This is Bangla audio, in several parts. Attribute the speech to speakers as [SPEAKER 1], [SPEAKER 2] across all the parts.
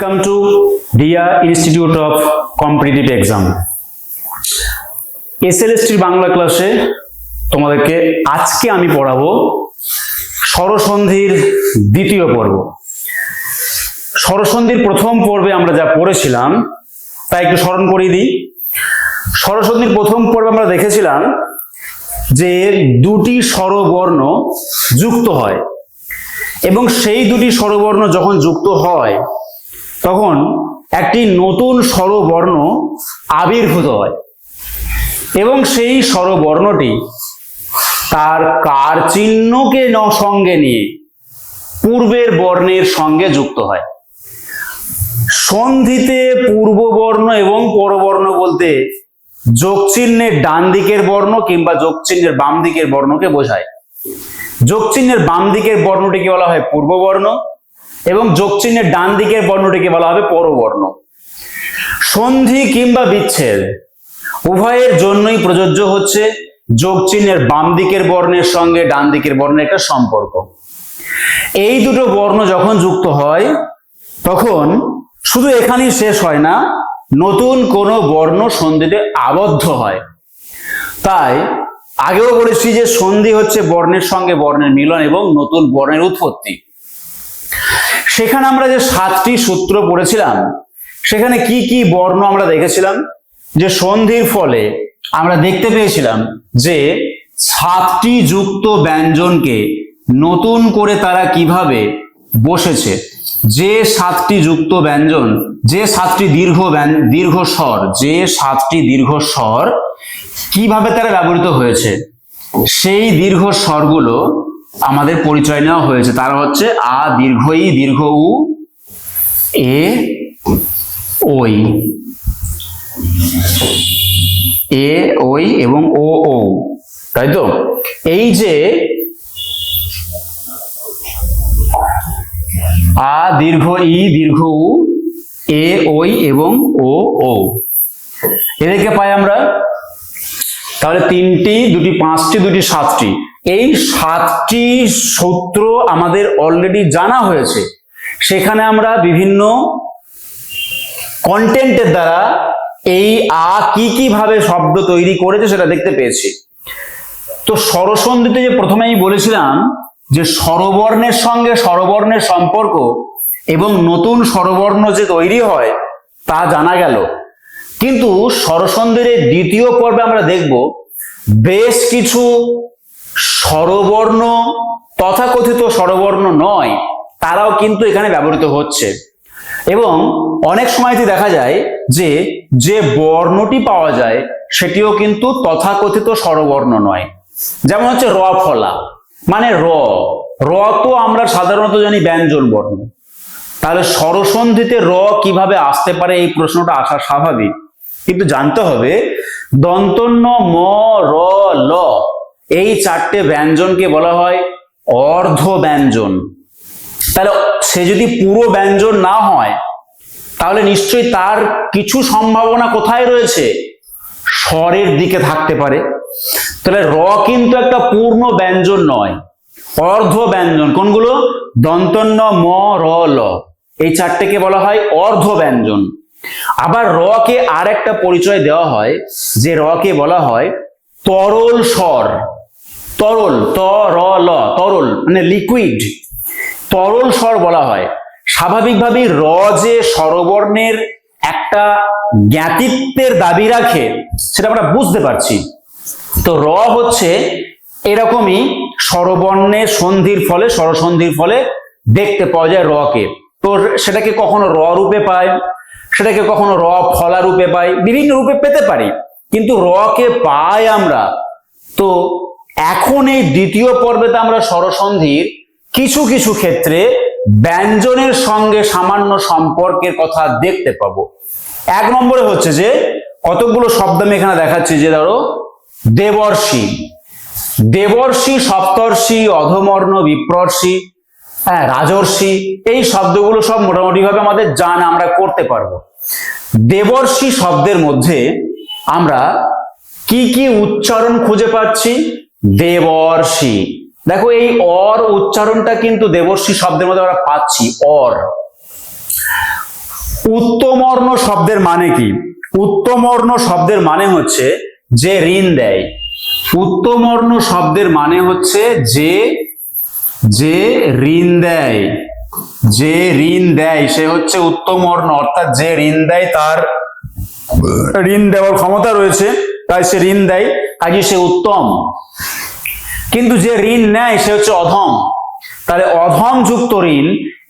[SPEAKER 1] Welcome to Riya institute of competitive exam. এসএলএসটির বাংলা ক্লাসে তোমাদেরকে আজকে আমি পড়াবো স্বরসন্ধির দ্বিতীয় পর্ব। স্বরসন্ধির প্রথম পর্বে আমরা যা পড়েছিলাম তা একটু স্মরণ করিয়ে দিই। স্বরসন্ধির প্রথম পর্বে আমরা দেখেছিলাম যে দুটি স্বরবর্ণ যুক্ত হয় এবং সেই দুটি স্বরবর্ণ যখন যুক্ত হয় তখন একটি নতুন স্বরবর্ণ আবির্ভূত হয় এবং সেই স্বরবর্ণটি তার কার চিহ্নকে সঙ্গে নিয়ে পূর্বের বর্ণের সঙ্গে যুক্ত হয়। সন্ধিতে পূর্ববর্ণ এবং পরবর্ণ বলতে যোগ চিহ্নের ডান দিকের বর্ণ কিংবা যোগ চিহ্নের বাম দিকের বর্ণকে বোঝায়। যোগ চিহ্নের বাম দিকের বর্ণটিকে বলা হয় পূর্ববর্ণ এবং যোগ চিহ্নের ডান দিকের বর্ণটিকে বলা হবে পরবর্ণ। সন্ধি কিংবা বিচ্ছেদ উভয়ের জন্যই প্রযোজ্য হচ্ছে যোগ চিহ্নের বাম দিকের বর্ণের সঙ্গে ডান দিকের বর্ণের একটা সম্পর্ক। এই দুটো বর্ণ যখন যুক্ত হয় তখন শুধু এখানেই শেষ হয় না, নতুন কোনো বর্ণ সন্ধিতে আবদ্ধ হয়। তাই আগেও বলেছি যে সন্ধি হচ্ছে বর্ণের সঙ্গে বর্ণের মিলন এবং নতুন বর্ণের উৎপত্তি। সেখানে আমরা যে 7টি সূত্র পড়েছিলাম সেখানে কি কি বর্ণ আমরা দেখেছিলাম যে সন্ধির ফলে আমরা দেখতে পেয়েছিলাম যে 7টি যুক্ত ব্যঞ্জনকে নতুন করে তারা কিভাবে বসেছে, যে 7টি যুক্ত ব্যঞ্জন, যে 7টি দীর্ঘ স্বর কিভাবে তারা ব্যবহৃত হয়েছে সেই দীর্ঘ স্বরগুলো আমাদের পরিচয় নেওয়া হয়েছে। তারা হচ্ছে আ দীর্ঘ ই, দীর্ঘ উ, এ ওই, এ ওই এবং ও ও, তাই তো? এই যে আ দীর্ঘ ই, দীর্ঘ উ, এ ওই এবং ও ও, এদেরকে পাই আমরা। তাহলে 3টি, 2টি 5টি, 2টি 7টি, এই 7টি সূত্র আমাদের অলরেডি জানা হয়েছে। সেখানে আমরা বিভিন্ন কন্টেন্টের দ্বারা এই আ কি ভাবে শব্দ তৈরি করেছে সেটা দেখতে পেয়েছি। তো স্বরসন্ধিতে যে প্রথমেই বলেছিলাম যে স্বরবর্ণের সঙ্গে স্বরবর্ণের সম্পর্ক এবং নতুন স্বরবর্ণ যে তৈরি হয় তা জানা গেল। কিন্তু স্বরসন্ধির দ্বিতীয় পর্বে আমরা দেখব বেশ কিছু স্বরবর্ণ, তথাকথিত স্বরবর্ণ নয়, তারাও কিন্তু এখানে ব্যবহৃত হচ্ছে এবং অনেক সময়তে দেখা যায় যে যে বর্ণটি পাওয়া যায় সেটিও কিন্তু তথাকথিত স্বরবর্ণ নয়। যেমন হচ্ছে র ফলা, মানে র তো আমরা সাধারণত জানি ব্যঞ্জন বর্ণ। তাহলে স্বরসন্ধিতে র কিভাবে আসতে পারে এই প্রশ্নটা আসা স্বাভাবিক, কিন্তু জানতে হবে দন্তন্য ম, র, ল এই 4টে ব্যঞ্জনকে বলা হয় অর্ধ ব্যঞ্জন। তাহলে সে যদি পুরো ব্যঞ্জন না হয় তাহলে নিশ্চয়ই তার কিছু সম্ভাবনা কোথায় রয়েছে, স্বরের দিকে থাকতে পারে। তাহলে র কিন্তু একটা পূর্ণ ব্যঞ্জন নয়, অর্ধ ব্যঞ্জন। কোনগুলো? দন্তন্য ম, র, ল, এই 4টেকে বলা হয় অর্ধ ব্যঞ্জন। আবার র কে আর একটা পরিচয় দেওয়া হয় যে র কে বলা হয় তরল স্বর। তরল, ত র ল, তরল মানে লিকুইড, তরল স্বর বলা হয়। স্বাভাবিকভাবেই র যে স্বরবর্ণের একটা জ্ঞাতিত্বের দাবি রাখে সেটা আমরা বুঝতে পারছি। তো র হচ্ছে এরকমই স্বরবর্ণের সন্ধির ফলে, স্বরসন্ধির ফলে দেখতে পাওয়া যায় র কে। তো সেটাকে কখনো র রূপে পাই, সেটাকে কখনো র ফলা রূপে পাই, বিভিন্ন রূপে পেতে পারি, কিন্তু র কে পাই আমরা। তো এখন এই দ্বিতীয় পর্বেতে আমরা স্বরসন্ধির কিছু কিছু ক্ষেত্রে ব্যঞ্জনের সঙ্গে সামান্য সম্পর্কের কথা দেখতে পাবো। 1 নম্বরে হচ্ছে যে কতগুলো শব্দ আমি এখানে দেখাচ্ছি, যে ধরো দেবর্ষি, দেবর্ষি, সপ্তর্ষি, অধমর্ণ, বিপ্রর্ষি, রাজর্ষি, এই শব্দগুলো সব মোটামুটি ভাবে আমাদের জানা, আমরা করতে পারবো। দেবর্ষি শব্দের মধ্যে আমরা কি কি উচ্চারণ খুঁজে পাচ্ছি? দেবর্ষি, দেখো এই অর উচ্চারণটা কিন্তু দেবর্ষি শব্দের মধ্যে আমরা পাচ্ছি। অর উত্তমর্ণ শব্দের মানে কি? উত্তমর্ণ শব্দের মানে হচ্ছে যে ঋণ দেয়। উত্তমর্ণ শব্দের মানে হচ্ছে যে ঋণ দেয়, যে ঋণ দেয় সে হচ্ছে উত্তমর্ণ, অর্থাৎ যে ঋণ দেয় তার ঋণ দেওয়ার ক্ষমতা রয়েছে, তাই সে ঋণ দেয়, কাজে সে উত্তম। কিন্তু যে ঋণ নেয় সে হচ্ছে অধম। তাহলে অধম যুক্ত ঋণ,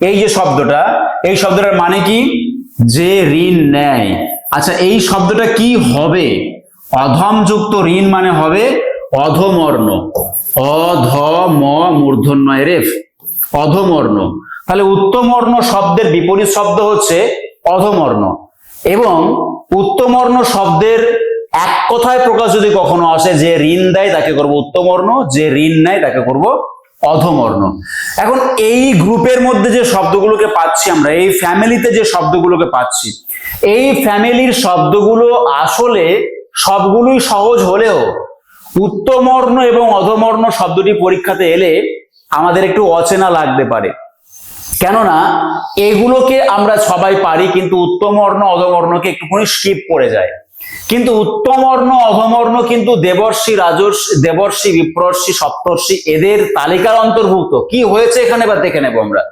[SPEAKER 1] এই যে শব্দটা, এই শব্দটার মানে কি? যে ঋণ নেয়। আচ্ছা, এই শব্দটা কি হবে? অধম যুক্ত ঋণ মানে হবে অধমর্ণ, অধম মূর্ধন্যয় রেফ, অধমর্ণ। তাহলে উত্তমর্ণ শব্দের বিপরীত শব্দ হচ্ছে অধমর্ণ, এবং উত্তমর্ণ শব্দের এক কথায় প্রকাশ যদি কখনো আসে, যে ঋণ দেয় তাকে করব উত্তমর্ণ, যে ঋণ নেয় তাকে করব অধমর্ণ। এখন এই গ্রুপের মধ্যে যে শব্দগুলোকে পাচ্ছি আমরা, এই ফ্যামিলিতে যে শব্দগুলোকে পাচ্ছি, এই ফ্যামিলির শব্দগুলো আসলে সবগুলোই সহজ হলেও উত্তমর্ণ এবং অধমর্ণ শব্দটি পরীক্ষাতে এলে আমাদের একটু অচেনা লাগতে পারে। কেননা এগুলোকে আমরা সবাই পারি, কিন্তু উত্তমর্ণ অধমর্ণকে একটুখানি স্কিপ করে যায়। কিন্তু উত্তমর্ণ অধমর্ণ কিন্তু দেবর্ষি, রাজর্ষি, দেবর্ষি, বিপ্রর্ষি, সপ্তর্ষি এদের তালিকার অন্তর্ভুক্ত। কি হয়েছে এখানে বা দেখে নেব আমরা,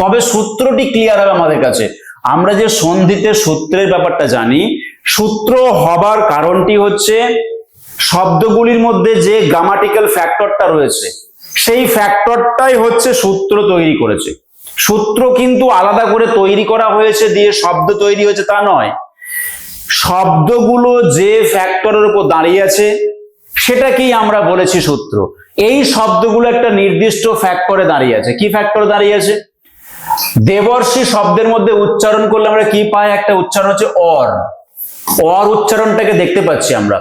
[SPEAKER 1] তবে সূত্রটি ক্লিয়ার হবে আমাদের কাছে। আমরা যে সন্ধিতে সূত্রের ব্যাপারটা জানি, সূত্র হবার কারণটি হচ্ছে শব্দগুলির মধ্যে যে গ্রামাটিক্যাল ফ্যাক্টরটা রয়েছে, সেই ফ্যাক্টরটাই হচ্ছে সূত্র তৈরি করেছে। সূত্র কিন্তু আলাদা করে তৈরি করা হয়েছে দিয়ে শব্দ তৈরি হয়েছে তা নয়। শব্দগুলো যে ফ্যাক্টরের উপর দাঁড়িয়ে আছে সেটাকেই আমরা বলেছি সূত্র। এই শব্দগুলো একটা নির্দিষ্ট ফ্যাক্টরে দাঁড়িয়ে আছে। কি ফ্যাক্টরে দাঁড়িয়ে আছে? দেবর্ষি শব্দের মধ্যে উচ্চারণ করলে আমরা কি পাই? একটা উচ্চারণ হচ্ছে অর। অর উচ্চারণটাকে দেখতে পাচ্ছি আমরা।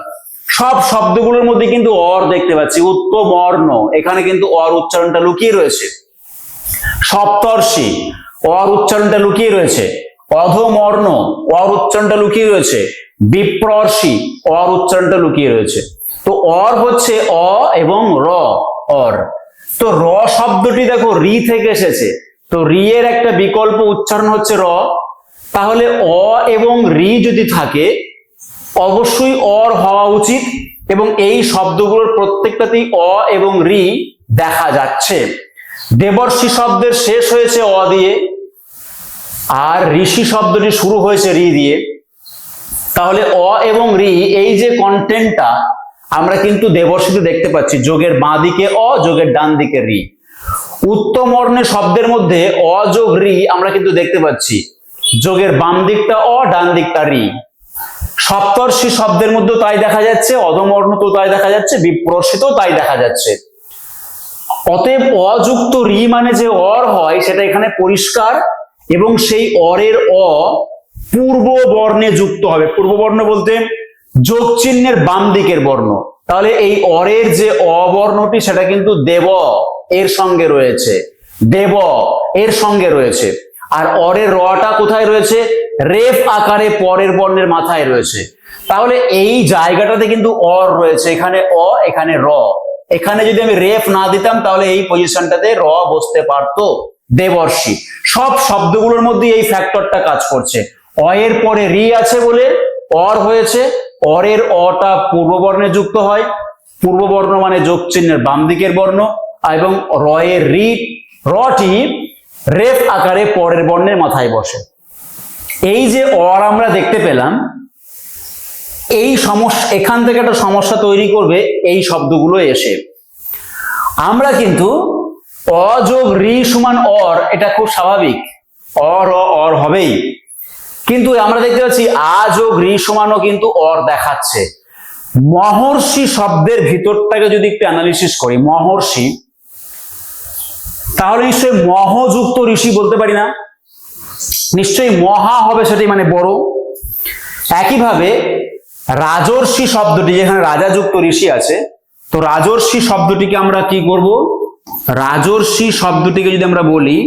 [SPEAKER 1] সব শব্দগুলোর মধ্যে কিন্তু অর দেখতে পাচ্ছি। উত্তমর্ণ, এখানে কিন্তু অর উচ্চারণটা লুকিয়ে রয়েছে। সপ্তর্ষি, অর উচ্চারণটা লুকিয়ে রয়েছে। অধমর্ণ, অর উচ্চারণটা লুকিয়ে রয়েছে। বিপ্রর্ষি, অর উচ্চারণটা লুকিয়ে রয়েছে। তো অর হচ্ছে অ এবং র, অর। তো র শব্দটি দেখো রি থেকে এসেছে, তো রি এর একটা বিকল্প উচ্চারণ হচ্ছে র। তাহলে অ এবং রি যদি থাকে অবশ্যই অর হওয়া উচিত, এবং এই শব্দগুলোর প্রত্যেকটাতেই অ এবং রি দেখা যাচ্ছে। দেবর্ষি শব্দের শেষ হয়েছে অ দিয়ে, আর ঋষি শব্দটি শুরু হয়েছে রি দিয়ে। তাহলে অ এবং রি, এই যে কন্টেন্টটা আমরা কিন্তু দেবর্ষিতে দেখতে পাচ্ছি, যোগের বাঁ দিকে অ, যোগের ডান দিকে রি। উত্তমর্ণে শব্দের মধ্যে অ যোগ রি আমরা কিন্তু দেখতে পাচ্ছি, যোগের বাম দিকটা অ, ডান দিকটা রি। সপ্তর্ষি শব্দের মধ্যে তাই দেখা যাচ্ছে, অধমর্ণ তো তাই দেখা যাচ্ছে, বিপ্রর্ষিত তাই দেখা যাচ্ছে। অতএব অযুক্ত রি মানে যে অর হয় সেটা এখানে পরিষ্কার, এবং সেই অরের অ পূর্ব বর্ণে যুক্ত হবে। পূর্ব বর্ণ বলতে যোগ চিহ্নের বাম দিকের বর্ণ। তাহলে এই অরের যে অবর্ণটি সেটা কিন্তু দেব এর সঙ্গে রয়েছে, দেব এর সঙ্গে রয়েছে। আর অরের রটা কোথায় রয়েছে? রেফ আকারে পরের বর্ণের মাথায় রয়েছে। তাহলে এই জায়গাটাতে কিন্তু অর রয়েছে, এখানে অ, এখানে র। এখানে যদি আমি রেফ না দিতাম তাহলে এই পজিশনটাতে র বসতে পারতো, দেবর্ষি। সব শব্দগুলোর মধ্যে এই ফ্যাক্টরটা কাজ করছে। অ এর পরে রি আছে বলে অর হয়েছে, অরের অটা পূর্ববর্ণে যুক্ত হয়, পূর্ববর্ণ মানে যোগ চিহ্নের বাম দিকের বর্ণ, এবং র এর রি, রটি রেফ আকারে পরের বর্ণের মাথায় বসে। এই যে অর আমরা দেখতে পেলাম, এই সমস্যা, এখান থেকে একটা সমস্যা তৈরি করবে এই শব্দগুলো এসে। আমরা কিন্তু অ যোগ রি সমান অর, এটা খুব স্বাভাবিক, অর অর হবেই। কিন্তু আমরা দেখতে পাচ্ছি আ যোগ রি সমানও কিন্তু অর দেখাচ্ছে। মহর্ষি শব্দের ভিতরটাকে যদি একটু অ্যানালিসিস করি, মহর্ষি, তাহলে নিশ্চয়ই মহযুক্ত ঋষি বলতে পারি না? নিশ্চয়ই মহা হবে, সেটাই মানে বড়। একইভাবে রাজর্ষি শব্দটি, যেখানে রাজা যুক্ত ঋষি আছে, তো রাজর্ষি শব্দটিকে আমরা কি করব? রাজর্ষি শব্দটিকে যদি আমরা বলি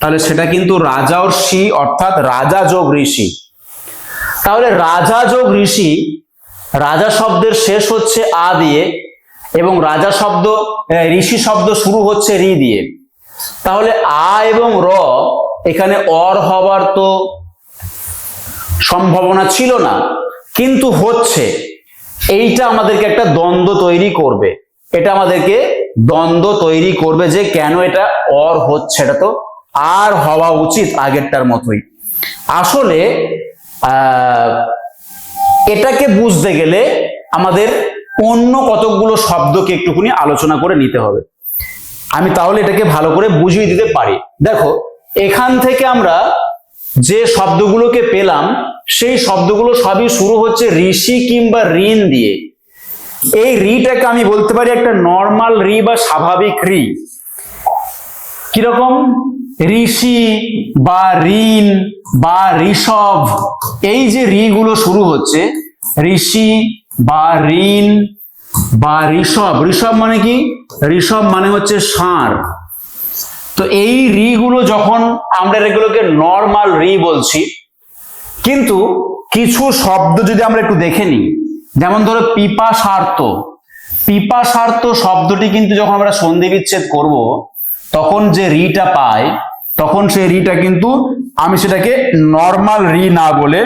[SPEAKER 1] তাহলে সেটা কিন্তু রাজর্ষি, অর্থাৎ রাজা যোগ ঋষি। তাহলে রাজা যোগ ঋষি, রাজা শব্দের শেষ হচ্ছে আ দিয়ে, এবং রাজা শব্দ, ঋষি শব্দ শুরু হচ্ছে রি দিয়ে। তাহলে আ এবং র এখানে অর হবার তো সম্ভাবনা ছিল না, কিন্তু হচ্ছে। এইটা আমাদেরকে একটা দ্বন্দ্ব তৈরি করবে, এটা আমাদেরকে দ্বন্দ্ব তৈরি করবে যে কেন এটা অর হচ্ছে, এটা তো আর হওয়া উচিত আগেরটার মতোই। আসলে এটাকে বুঝতে গেলে আমাদের অন্য কতকগুলো শব্দকে একটুখানি আলোচনা করে নিতে হবে। আমি তাহলে এটাকে ভালো করে বুঝিয়ে দিতে পারি। দেখো, এখান থেকে আমরা যে শব্দগুলোকে পেলাম সেই শব্দগুলো সবই শুরু হচ্ছে ঋষি কিংবা ঋণ দিয়ে। এই রিটাকে আমি বলতে পারি একটা নর্মাল রি বা স্বাভাবিক রি। কিরকম? ঋষি বা ঋণ বা ঋষভ, এই যে রি গুলো শুরু হচ্ছে, ঋষি বা ঋণ বা ঋষভ। ঋষভ মানে কি? ঋষভ মানে হচ্ছে ষাঁড়। তো এই রি গুলো যখন আমরা এগুলোকে নর্মাল রি বলছি, কিন্তু কিছু শব্দ যদি আমরা একটু দেখে নিই, যেমন ধরো পিপাসার্থ। পিপাসার্থ শব্দটি কিন্তু যখন আমরা সন্ধি বিচ্ছেদ করব, তখন যে রিটা পাই, তখন সেই রিটা কিন্তু আমি সেটাকে নর্মাল রি না বলে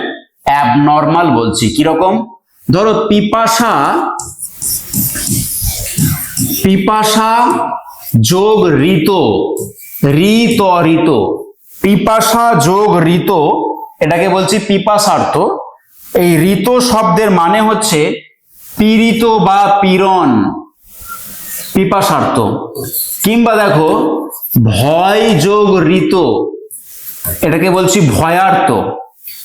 [SPEAKER 1] অ্যাবনর্মাল বলছি। কিরকম? ধরো পিপাসা, পিপাসা যোগ ঋত, ঋত ঋত, পিপাসা যোগ ঋত, এটাকে বলছি পিপাসার্থ। এই ঋত শব্দের মানে হচ্ছে পীড়িত বা পীড়ন, পিপাসার্থ। কিংবা দেখো ভয় যোগ ঋত, এটাকে বলছি ভয়ার্থ।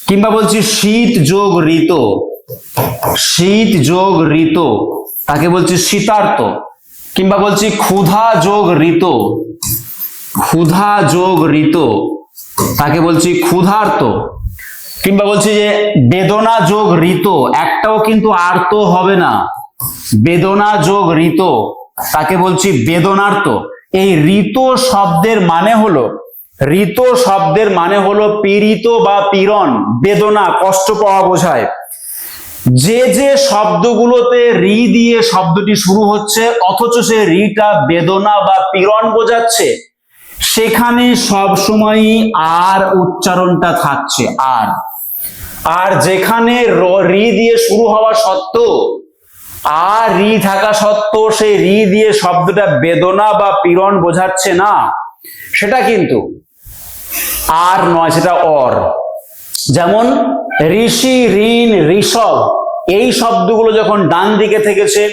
[SPEAKER 1] কিংবা বলছি শীত যোগ ঋত, শীত যোগ ঋত, তাকে বলছি শীতার্থ। কিংবা বলছি ক্ষুধা যোগ ঋত, ক্ষুধা যোগ ঋত, তাকে বলছি ক্ষুধার্ত। কিংবা বলছি যে বেদনা যোগ ঋত, একটাও কিন্তু আর্ত হবে না, বেদনা যোগ ঋত, তাকে বলছি বেদনার্ত। এই ঋত শব্দের মানে হলো, ঋত শব্দের মানে হলো পীড়িত বা পীড়ন, বেদনা, কষ্ট পাওয়া বোঝায়। যে যে শব্দগুলোতে রি দিয়ে শব্দটি শুরু হচ্ছে অথচ সে রিটা বেদনা বা পীড়ন বোঝাচ্ছে, সেখানে সবসময়ই আর উচ্চারণটা থাকছে। আর আর যেখানে রি দিয়ে শুরু হওয়া সত্ত্বেও, আর রি থাকা সত্ত্বেও সেই রি দিয়ে শব্দটা বেদনা বা পীড়ন বোঝাচ্ছে না, সেটা কিন্তু আর নয়, সেটা অর। যেমন ঋষি, ঋণ, ঋষভ, এই শব্দগুলো যখন ডান দিকে থেকেছে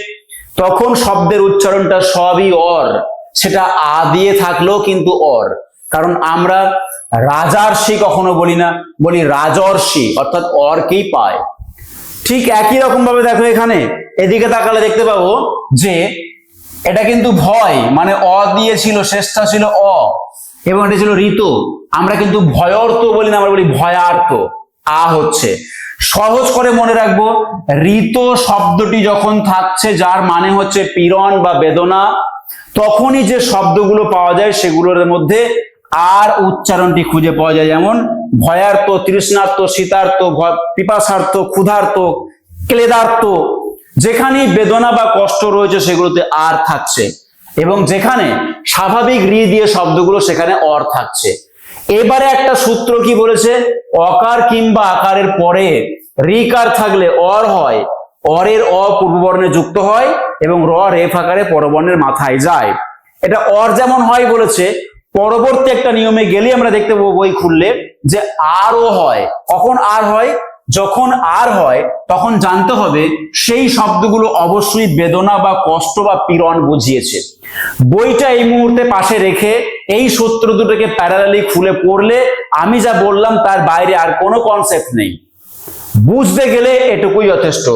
[SPEAKER 1] তখন শব্দের উচ্চারণটা সবই অর, সেটা আ দিয়ে থাকলেও কিন্তু অর। কারণ আমরা রাজার্ষি কখনো বলি না, বলি রাজর্ষি, অর্থাৎ অরকেই পায়। ঠিক একই রকম ভাবে দেখো এখানে এদিকে তাকালে দেখতে পাবো যে এটা কিন্তু ভয় মানে অ দিয়েছিল, শেষটা ছিল অ, এবং এটা ছিল ঋত। আমরা কিন্তু ভয়ার্থ বলি না, আমরা বলি ভয়ার্থ, আ হচ্ছে। সহজ করে মনে রাখবো, ঋত শব্দটি যখন থাকছে যার মানে হচ্ছে পীড়ন বা বেদনা, তখনই যে শব্দগুলো পাওয়া যায় সেগুলোর মধ্যে আর উচ্চারণটি খুঁজে পাওয়া যায়। যেমন ভয়ার্থ, তৃষ্ণার্থ, শীতার্থ, পিপাসার্থ, ক্ষুধার্থ, ক্লেদার্থ, যেখানেই বেদনা বা কষ্ট রয়েছে সেগুলোতে আর থাকছে, এবং যেখানে স্বাভাবিক রি দিয়ে শব্দগুলো সেখানে অর থাকছে। এবারে একটা সূত্র কি বলেছে? অকার কিংবা আকারের পরে রিকার থাকলে অর হয়, অরের অ পূর্ববর্ণে যুক্ত হয় এবং র রেফ আকারে পরবর্ণের মাথায় যায়। এটা অর যেমন হয় বলেছে, পরবর্তী একটা নিয়মে গেলে আমরা দেখতে পাবো বই খুললে যে আরও হয়। কখন আর হয়? যখন আর হয় তখন জানতে হবে সেই শব্দগুলো অবশ্যই বেদনা বা কষ্ট বা পীড়ন বুঝিয়েছে। বইটা এই মুহূর্তে পাশে রেখে এই সূত্র দুটোকে প্যারালালি খুলে পড়লে আমি যা বললাম তার বাইরে আর কোনো কনসেপ্ট নেই। বুঝতে গেলে এটুকুই যথেষ্ট,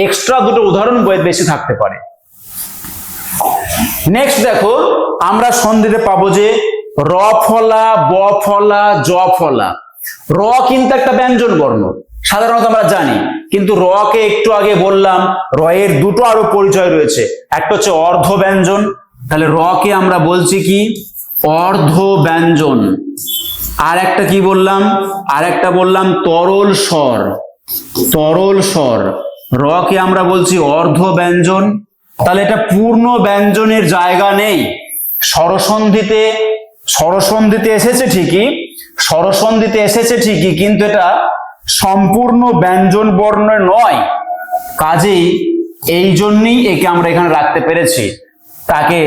[SPEAKER 1] এক্সট্রা দুটো উদাহরণ বইয়ে বেশি থাকতে পারে। নেক্সট দেখো, আমরা সন্ধিতে পাবো যে র ফলা, ব ফলা, জ ফলা। র কিন্তু একটা ব্যঞ্জন বর্ণ, সাধারণত আমরা জানি, কিন্তু র কে একটু আগে বললাম র এর দুটো আরো পরিচয় রয়েছে, একটা হচ্ছে অর্ধ ব্যঞ্জন, তাহলে র কে আমরা বলছি কি? অর্ধ ব্যঞ্জন। আর একটা কি বললাম? আর একটা বললাম তরল স্বর, তরল স্বর। র কে আমরা বলছি অর্ধ ব্যঞ্জন, তাহলে এটা পূর্ণ ব্যঞ্জনের জায়গা নেই। স্বরসন্ধিতে, স্বরসন্ধিতে এসেছে ঠিকই, স্বরসন্ধিতে এসেছে ঠিকই, কিন্তু এটা সম্পূর্ণ ব্যঞ্জন বর্ণ নয়, কাজেই এই জন্যই একে আমরা এখানে রাখতে পেরেছি। তাকে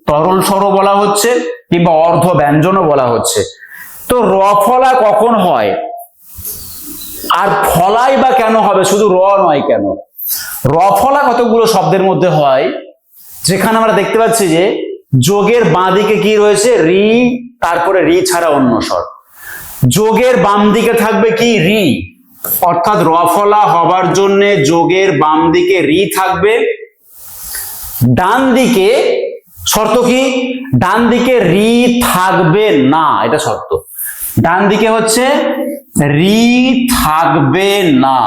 [SPEAKER 1] তরল স্বর বলা হচ্ছে কিংবা অর্ধ ব্যঞ্জনও বলা হচ্ছে। তো র ফলা কখন হয় আর ফলাই বা কেন হবে, শুধু র নয় কেন? র ফলা কতগুলো শব্দের মধ্যে হয়, যেখানে আমরা দেখতে পাচ্ছি যে যোগের বাঁ দিকে কি রয়েছে, রি, তারপরে রি ছাড়া অন্য স্বর। যোগের বাম দিকে থাকবে কি, রি, অর্থাৎ র ফলা হবার জন্য যোগের বাম দিকে রি থাকবে। ডান দিকে শর্ত কি, ডান দিকে রি থাকবে না, এটা শর্ত। ডান দিকে হচ্ছে রি থাকবে না,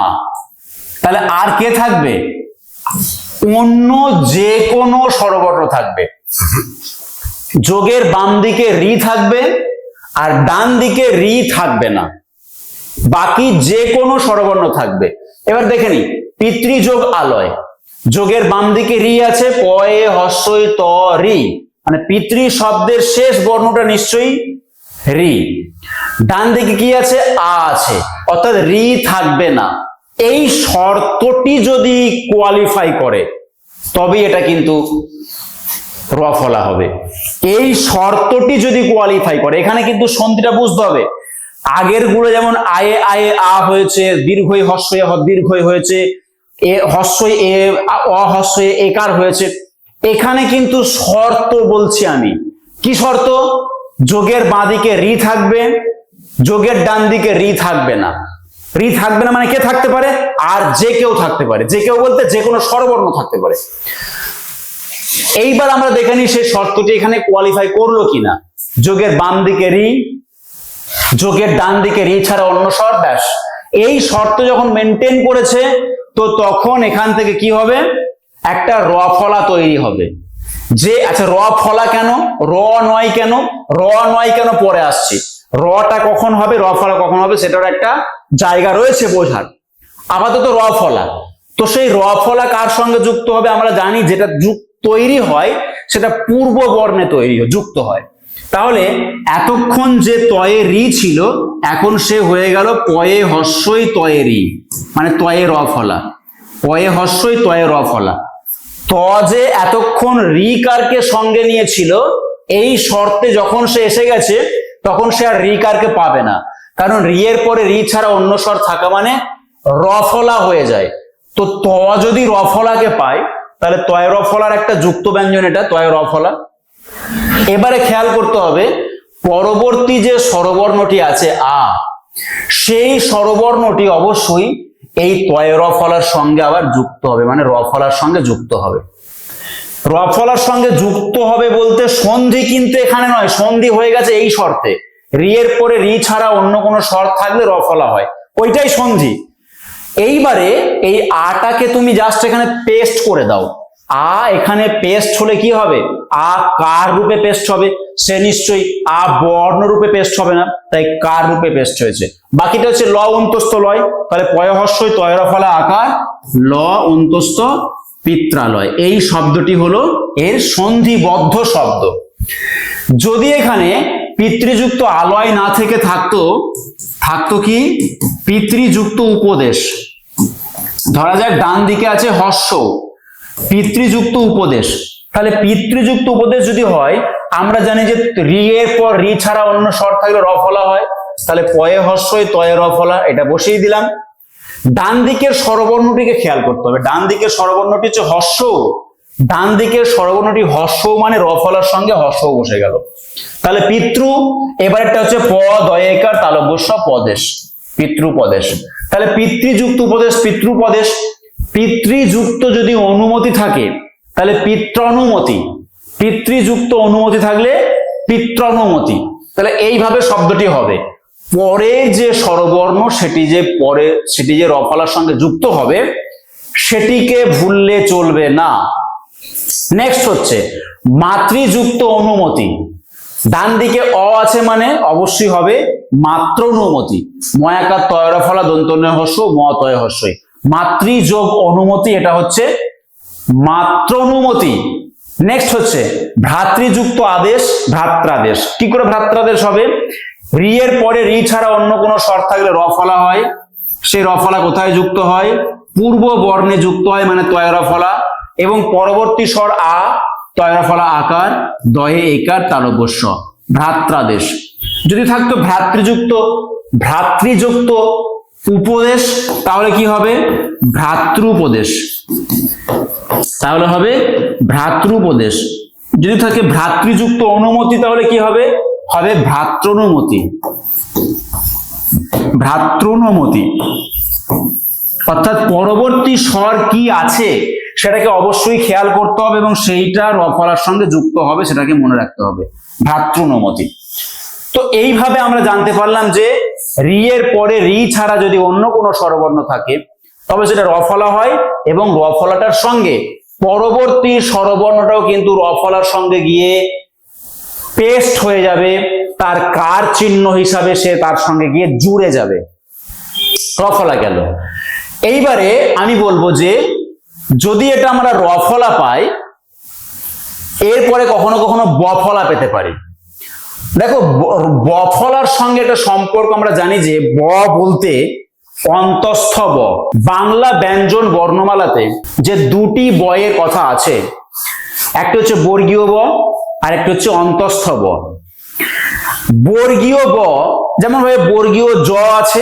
[SPEAKER 1] তাহলে আর কে থাকবে, অন্য যে কোনো স্বরবর্ণ থাকবে। যোগের বাম দিকে রি থাকবে আর ডান দিকে রি থাকবে না, বাকি যে কোনো স্বরবর্ণ থাকবে। এবার দেখে নি, পিতৃযোগ আলয়, যোগের বাম দিকে রি আছে, পয়ে হস্যই ত রি, মানে পিতৃ শব্দের শেষ বর্ণটা নিশ্চয়ই রি। ডান দিকে কি আছে, আ আছে, অর্থাৎ রি থাকবে না। এই শর্তটি যদি কোয়ালিফাই করে তবে এটা কিন্তু র ফলা হবে। এই শর্তটি যদি কোয়ালিফাই করে, এখানে কিন্তু সন্ধিটা বুঝতে হবে। আগের গুলো যেমন আয়ে আয়ে আ হয়েছে, দীর্ঘই হস্যই দীর্ঘই হয়েছে, এ হস্যই এ, অহস্যই একার হয়েছে। এখানে কিন্তু শর্ত বলছি আমি, কি শর্ত, যোগের বাঁ দিকে রি থাকবে, যোগের ডান দিকে রি থাকবে না। রি থাকবে না মানে কে থাকতে পারে, আর যে কেউ থাকতে পারে। যে কেউ বলতে যে কোনো স্বরবর্ণ থাকতে পারে। এইবার আমরা দেখে নিই সেই শর্তটি এখানে কোয়ালিফাই করলো কিনা। যোগের বাম দিকে রি, যোগের ডান দিকে রি ছাড়া অন্য স্বর, ব্যাস। এই শর্ত যখন মেনটেন করেছে, তো তখন এখান থেকে কি হবে, একটা র ফলা তৈরি হবে। যে আচ্ছা, র ফলা কেন, র নয় কেন, র নয় কেন পরে আসছি। রটা কখন হবে, র ফলা কখন হবে, সেটার একটা জায়গা রয়েছে বোঝার। আপাতত র ফলা, তো সেই র ফলা কার সঙ্গে যুক্ত হবে, আমরা জানি যেটা তৈরি হয় সেটা পূর্ব বর্ণে তৈরি যুক্ত হয়। তাহলে এতক্ষণ যে তয়ে রি ছিল, এখন সে হয়ে গেল পয়ে হস্যই তয়ে রি, মানে তয়ে র ফলা, পয়ে হস্যই তয়ে র ফলা। ত যে এতক্ষণ রি কারকে সঙ্গে নিয়েছিল, এই শর্তে যখন সে এসে গেছে তখন সে আর রি কারকে পাবে না, কারণ রি এর পরে রি ছাড়া অন্য স্বর থাকা মানে র ফলা হয়ে যায়। তো ত যদি র ফলাকে পায়, তাহলে তয় র ফলার একটা যুক্ত ব্যঞ্জন, এটা তয় র ফলা। এবারে খেয়াল করতে হবে, পরবর্তী যে স্বরবর্ণটি আছে আ, সেই স্বরবর্ণটি অবশ্যই এই তয় র ফলার সঙ্গে আবার যুক্ত হবে, মানে র ফলার সঙ্গে যুক্ত হবে। র ফলার সঙ্গে যুক্ত হবে বলতে সন্ধি কিন্তু এখানে নয়, সন্ধি হয়ে গেছে এই শর্তে, রি এর পরে রি ছাড়া অন্য কোনো স্বর থাকলে র ফলা হয়, ওইটাই সন্ধি। এইবারে এই আটাকে তুমি জাস্ট এখানে পেস্ট করে দাও। আ এখানে পেস্ট হলে কি হবে, আ কার রূপে পেস্ট হবে, সে নিশ্চয়ই আ বর্ণ রূপে পেস্ট হবে না, তাই কার রূপে পেস্ট হয়েছে। বাকিটা হচ্ছে ল অন্তস্থ লয়, তাহলে পয় হস্যই তয় র ফলা আকার, ল অন্তস্থ পিত্রালয়, এই শব্দটি হলো এর সন্ধিবদ্ধ শব্দ। যদি এখানে পিতৃযুক্ত আলয় না থেকে থাকতো কি পিতৃযুক্ত উপদেশ, ধরা যাক ডান দিকে আছে হস্য, পিতৃযুক্ত উপদেশ, তাহলে পিতৃযুক্ত উপদেশ যদি হয়, আমরা জানি যে রি এর পর রি ছাড়া অন্য স্বর থাকলে র ফলা হয়, তাহলে পয়ে হস্যই তয়ে র ফলা, এটা বসিয়ে দিলাম। ডান দিকের স্বরবর্ণটিকে খেয়াল করতে হবে, ডান দিকের স্বরবর্ণটি হচ্ছে হস্য, ডান দিকের স্বরবর্ণটি হস্য মানে র ফলার সঙ্গে হস্য বসে গেল, তাহলে পিতৃ। এবারটা হচ্ছে প দয়েকার তালব্যস্য পদেশ, পিতৃপদেশ। তাহলে পিতৃযুক্ত উপদেশ পিতৃপদেশ, পিতৃযুক্ত যদি অনুমতি থাকে তাহলে পিত্রানুমতি, পিতৃযুক্ত অনুমতি থাকলে পিত্রানুমতি। তাহলে এইভাবে শব্দটি হবে। পরের যে স্বরবর্ণ সেটি যে র ফলার সঙ্গে যুক্ত হবে, সেটিকে ভুললে চলবে না। নেক্সট হচ্ছে মাতৃযুক্ত অনুমতি, ডান দিকে অ আছে মানে অবশ্যই হবে মাত্রানুমতি, ময়াকার তয় র ফলা দন্ত ন হস্য ম তয় হস্যই, মাতৃযোগ অনুমতি, এটা হচ্ছে মাত্রানুমতি। নেক্সট হচ্ছে ভ্রাতৃযুক্ত আদেশ, ভ্রাত্রাদেশ। কি করে ভ্রাত্রাদেশ হবে, রি এর পরে রি ছাড়া অন্য কোনো স্বর থাকলে র ফলা হয়, সেই রফলা কোথায় যুক্ত হয়? পূর্ব বর্ণে যুক্ত হয়, মানে তয় রফলা, এবং পরবর্তী স্বর আ, তয় রফলা আকার, দয়ে একার তালব্য ভ্রাত্রাদেশ। যদি থাকতো ভ্রাতৃযুক্ত উপদেশ, তাহলে কি হবে? ভ্রাতৃপদেশ। তাহলে হবে ভ্রাতৃপদেশ। যদি থাকে ভ্রাতৃযুক্ত অনুমতি, তাহলে কি হবে? হবে ভ্রাতৃনুমতি। ভ্রাতৃনুমতি অর্থাৎ পরবর্তী স্বর কি আছে সেটাকে অবশ্যই খেয়াল করতে হবে এবং সেইটা রফলার সঙ্গে যুক্ত হবে, সেটাকে মনে রাখতে হবে, ভ্রাতৃনুমতি। তো এইভাবে আমরা জানতে পারলাম যে রি এর পরে রি ছাড়া যদি অন্য কোনো স্বরবর্ণ থাকে তবে সেটা রফলা হয়, এবং রফলাটার সঙ্গে পরবর্তী স্বরবর্ণটাও কিন্তু রফলার সঙ্গে গিয়ে পেস্ট হয়ে যাবে, তার কার চিহ্ন হিসাবে সে তার সঙ্গে গিয়ে জুড়ে যাবে। রফলা গেল। এইবারে আমি বলবো যে যদি এটা আমরা রফলা পাই, এরপরে কখনো কখনো বফলা পেতে পারি। দেখো, বফলার সঙ্গে একটা সম্পর্ক আমরা জানি যে ব বলতে অন্তস্থ ব। বাংলা ব্যঞ্জন বর্ণমালাতে যে দুটি বয়ের কথা আছে, একটা হচ্ছে বর্গীয় ব আর একটা হচ্ছে অন্তস্থ ব। বর্গীয় ব যেমন ভাবে বর্গীয় জ আছে,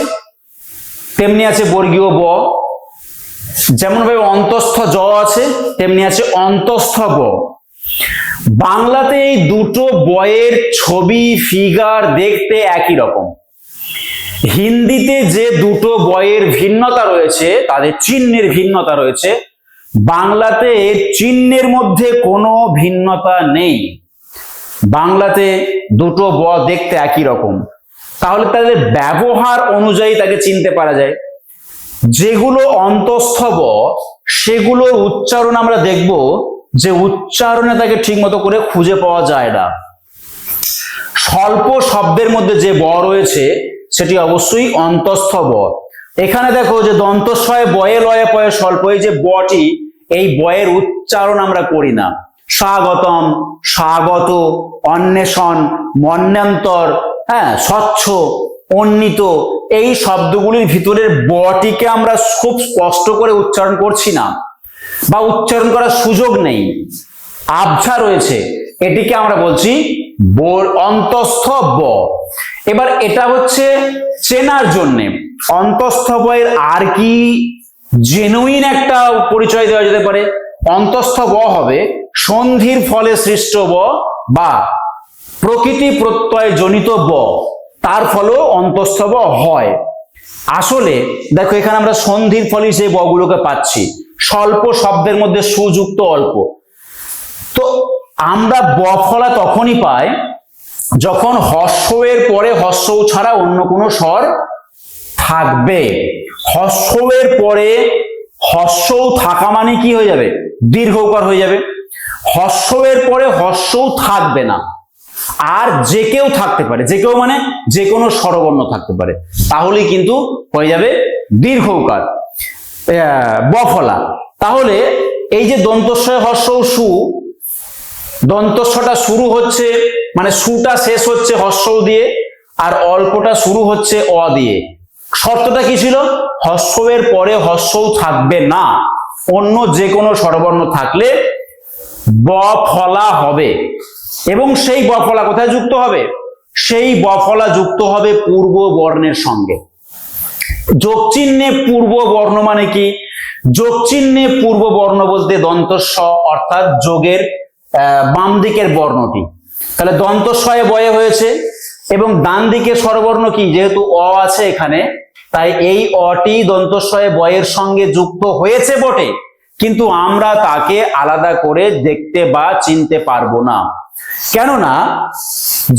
[SPEAKER 1] তেমনি আছে বর্গীয় ব। যেমন ভাবে অন্তস্থ জ আছে, তেমনি আছে অন্তস্থ ব। বাংলাতে এই দুটো বয়ের ছবি, ফিগার দেখতে একই রকম। হিন্দিতে যে দুটো বয়ের ভিন্নতা রয়েছে, তাদের চিহ্নের ভিন্নতা রয়েছে, বাংলাতে চিহ্নের মধ্যে কোনো ভিন্নতা নেই। বাংলাতে দুটো ব দেখতে একই রকম, তাহলে তাদের ব্যবহার অনুযায়ী তাকে চিনতে পারা যায়। যেগুলো অন্তস্থ ব সেগুলো উচ্চারণ আমরা দেখব যে উচ্চারণে তাকে ঠিক মতো করে খুঁজে পাওয়া যায় না। স্বল্প শব্দের মধ্যে যে ব রয়েছে সেটি অবশ্যই অন্তস্থ ব। এখানে দেখো যে দন্তস্বয়ে বয়ে লয়ে পয়ে স্বল্প, এই যে বটি, এই বয়ের উচ্চারণ আমরা করি না। স্বাগতম, স্বাগত, অন্বেষণ, মন্বন্তর, স্বচ্ছ, অন্বিত, এই শব্দগুলির ভিতরের বটিকে আমরা খুব স্পষ্ট করে উচ্চারণ করছি না বা উচ্চারণ করার সুযোগ নেই, আবছা রয়েছে, এটিকে আমরা বলছি অন্তস্থ ব। এবার এটা হচ্ছে চেনার জন্যে অন্তস্থ বয়ের আর কি জেনুইন একটা পরিচয় দেওয়া যেতে পারে। অন্তস্থ ব হবে সন্ধির ফলে সৃষ্ট ব বা প্রকৃতি প্রত্যয় জনিত ব, তার ফলেও অন্তস্থ ব হয়। আসলে দেখো এখানে আমরা সন্ধির ফলে সেই বগুলোকে পাচ্ছি, স্বল্প শব্দের মধ্যে সুযুক্ত অল্প। তো আমরা বফলা তখনই পাই যখন হর্ষ এর পরে হর্ষ ছাড়া অন্য কোনো স্বর থাকবে। হর্ষ এর পরে হর্ষ থাকা মানে কি হয়ে যাবে? দীর্ঘকার হয়ে যাবে। হর্ষ এর পরে হর্ষ থাকবে না, আর যে কেউ থাকতে পারে, যে কেউ মানে যে কোনো স্বরবর্ণ থাকতে পারে, তাহলেই কিন্তু হয়ে যাবে দীর্ঘকার বফলা। তাহলে এই যে দন্তস্বয় হর্ষ সু, দন্তস্বটা শুরু হচ্ছে মানে সুটা শেষ হচ্ছে হর্ষ দিয়ে, আর অল্পটা শুরু হচ্ছে অ দিয়ে। শর্তটা কি ছিল? হর্ষ এর পরে হর্ষ থাকবে না, অন্য যে কোনো স্বরবর্ণ থাকলে বফলা হবে। এবং সেই বফলা কোথায় যুক্ত হবে? সেই বফলা যুক্ত হবে পূর্ব বর্ণের সঙ্গে। যোগ চিহ্নে পূর্ব বর্ণ মানে কি? যোগ চিহ্নে পূর্ব বর্ণ বলতে দন্তস্ব অর্থাৎ যোগের বাম দিকের বর্ণটি। তাহলে দন্তস্বয়ে বয়ে হয়েছে এবং ডান দিকে স্বরবর্ণ কি? যেহেতু অ আছে এখানে, তাই এই অটি দন্তস্বয়ে বয়ের সঙ্গে যুক্ত হয়েছে বটে, কিন্তু আমরা তাকে আলাদা করে দেখতে বা চিনতে পারবো না। কেননা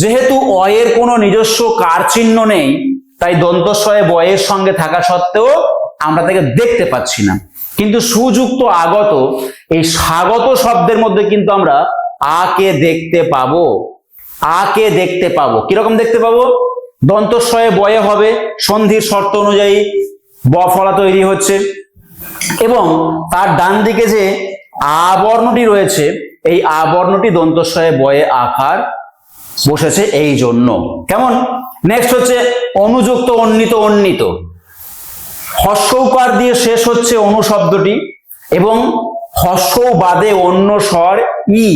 [SPEAKER 1] যেহেতু অ এর কোনো নিজস্ব কার চিহ্ন নেই, তাই দন্তস্বয়ে বয়ের সঙ্গে থাকা সত্ত্বেও আমরা তাকে দেখতে পাচ্ছি না। কিন্তু সুযুক্ত আগত, এই স্বাগত শব্দের মধ্যে কিন্তু আমরা আ কে দেখতে পাবো। আ কে দেখতে পাবো। কিরকম দেখতে পাবো? দন্তস্বয়ে বয়ে হবে, সন্ধির শর্ত অনুযায়ী বফলা তৈরি হচ্ছে, এবং তার ডান দিকে যে আ বর্ণটি রয়েছে, এই আ বর্ণটি দন্তস্বয়ে বয়ে আকার বসেছে এই জন্য। কেমন? নেক্সট হচ্ছে অনুযুক্ত অন্বিত অন্বিত। হর্ষৌকার দিয়ে শেষ হচ্ছে অনু শব্দটি এবং হর্ষ বাদে অন্য স্বর ই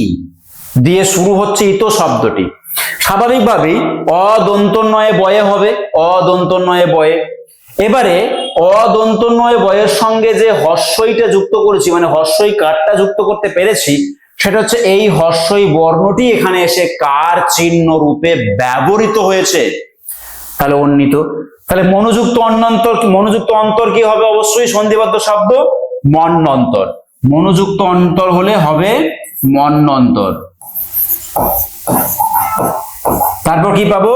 [SPEAKER 1] দিয়ে শুরু হচ্ছে ইত শব্দটি। স্বাভাবিকভাবেই অদন্তন্বয়ে বয়ে হবে, অদন্তন্বয়ে বয়ে। এবারে অদন্তন্বয়ে বয়ের সঙ্গে যে হর্ষইটা যুক্ত করেছি, মানে হর্ষই কারটা যুক্ত করতে পেরেছি, সেটা হচ্ছে এই হর্ষই বর্ণটি এখানে এসে কার চিহ্ন রূপে ব্যবহৃত হয়েছে, তাহলে অন্বিত। তাহলে মনোযুক্ত অন্যন্তর, মনোযুক্ত অন্তর কি হবে? অবশ্যই সন্ধিবদ্ধ শব্দ মন্বন্তর। মনোযুক্ত অন্তর হলে হবে মন্বন্তর। তারপর কি পাবো?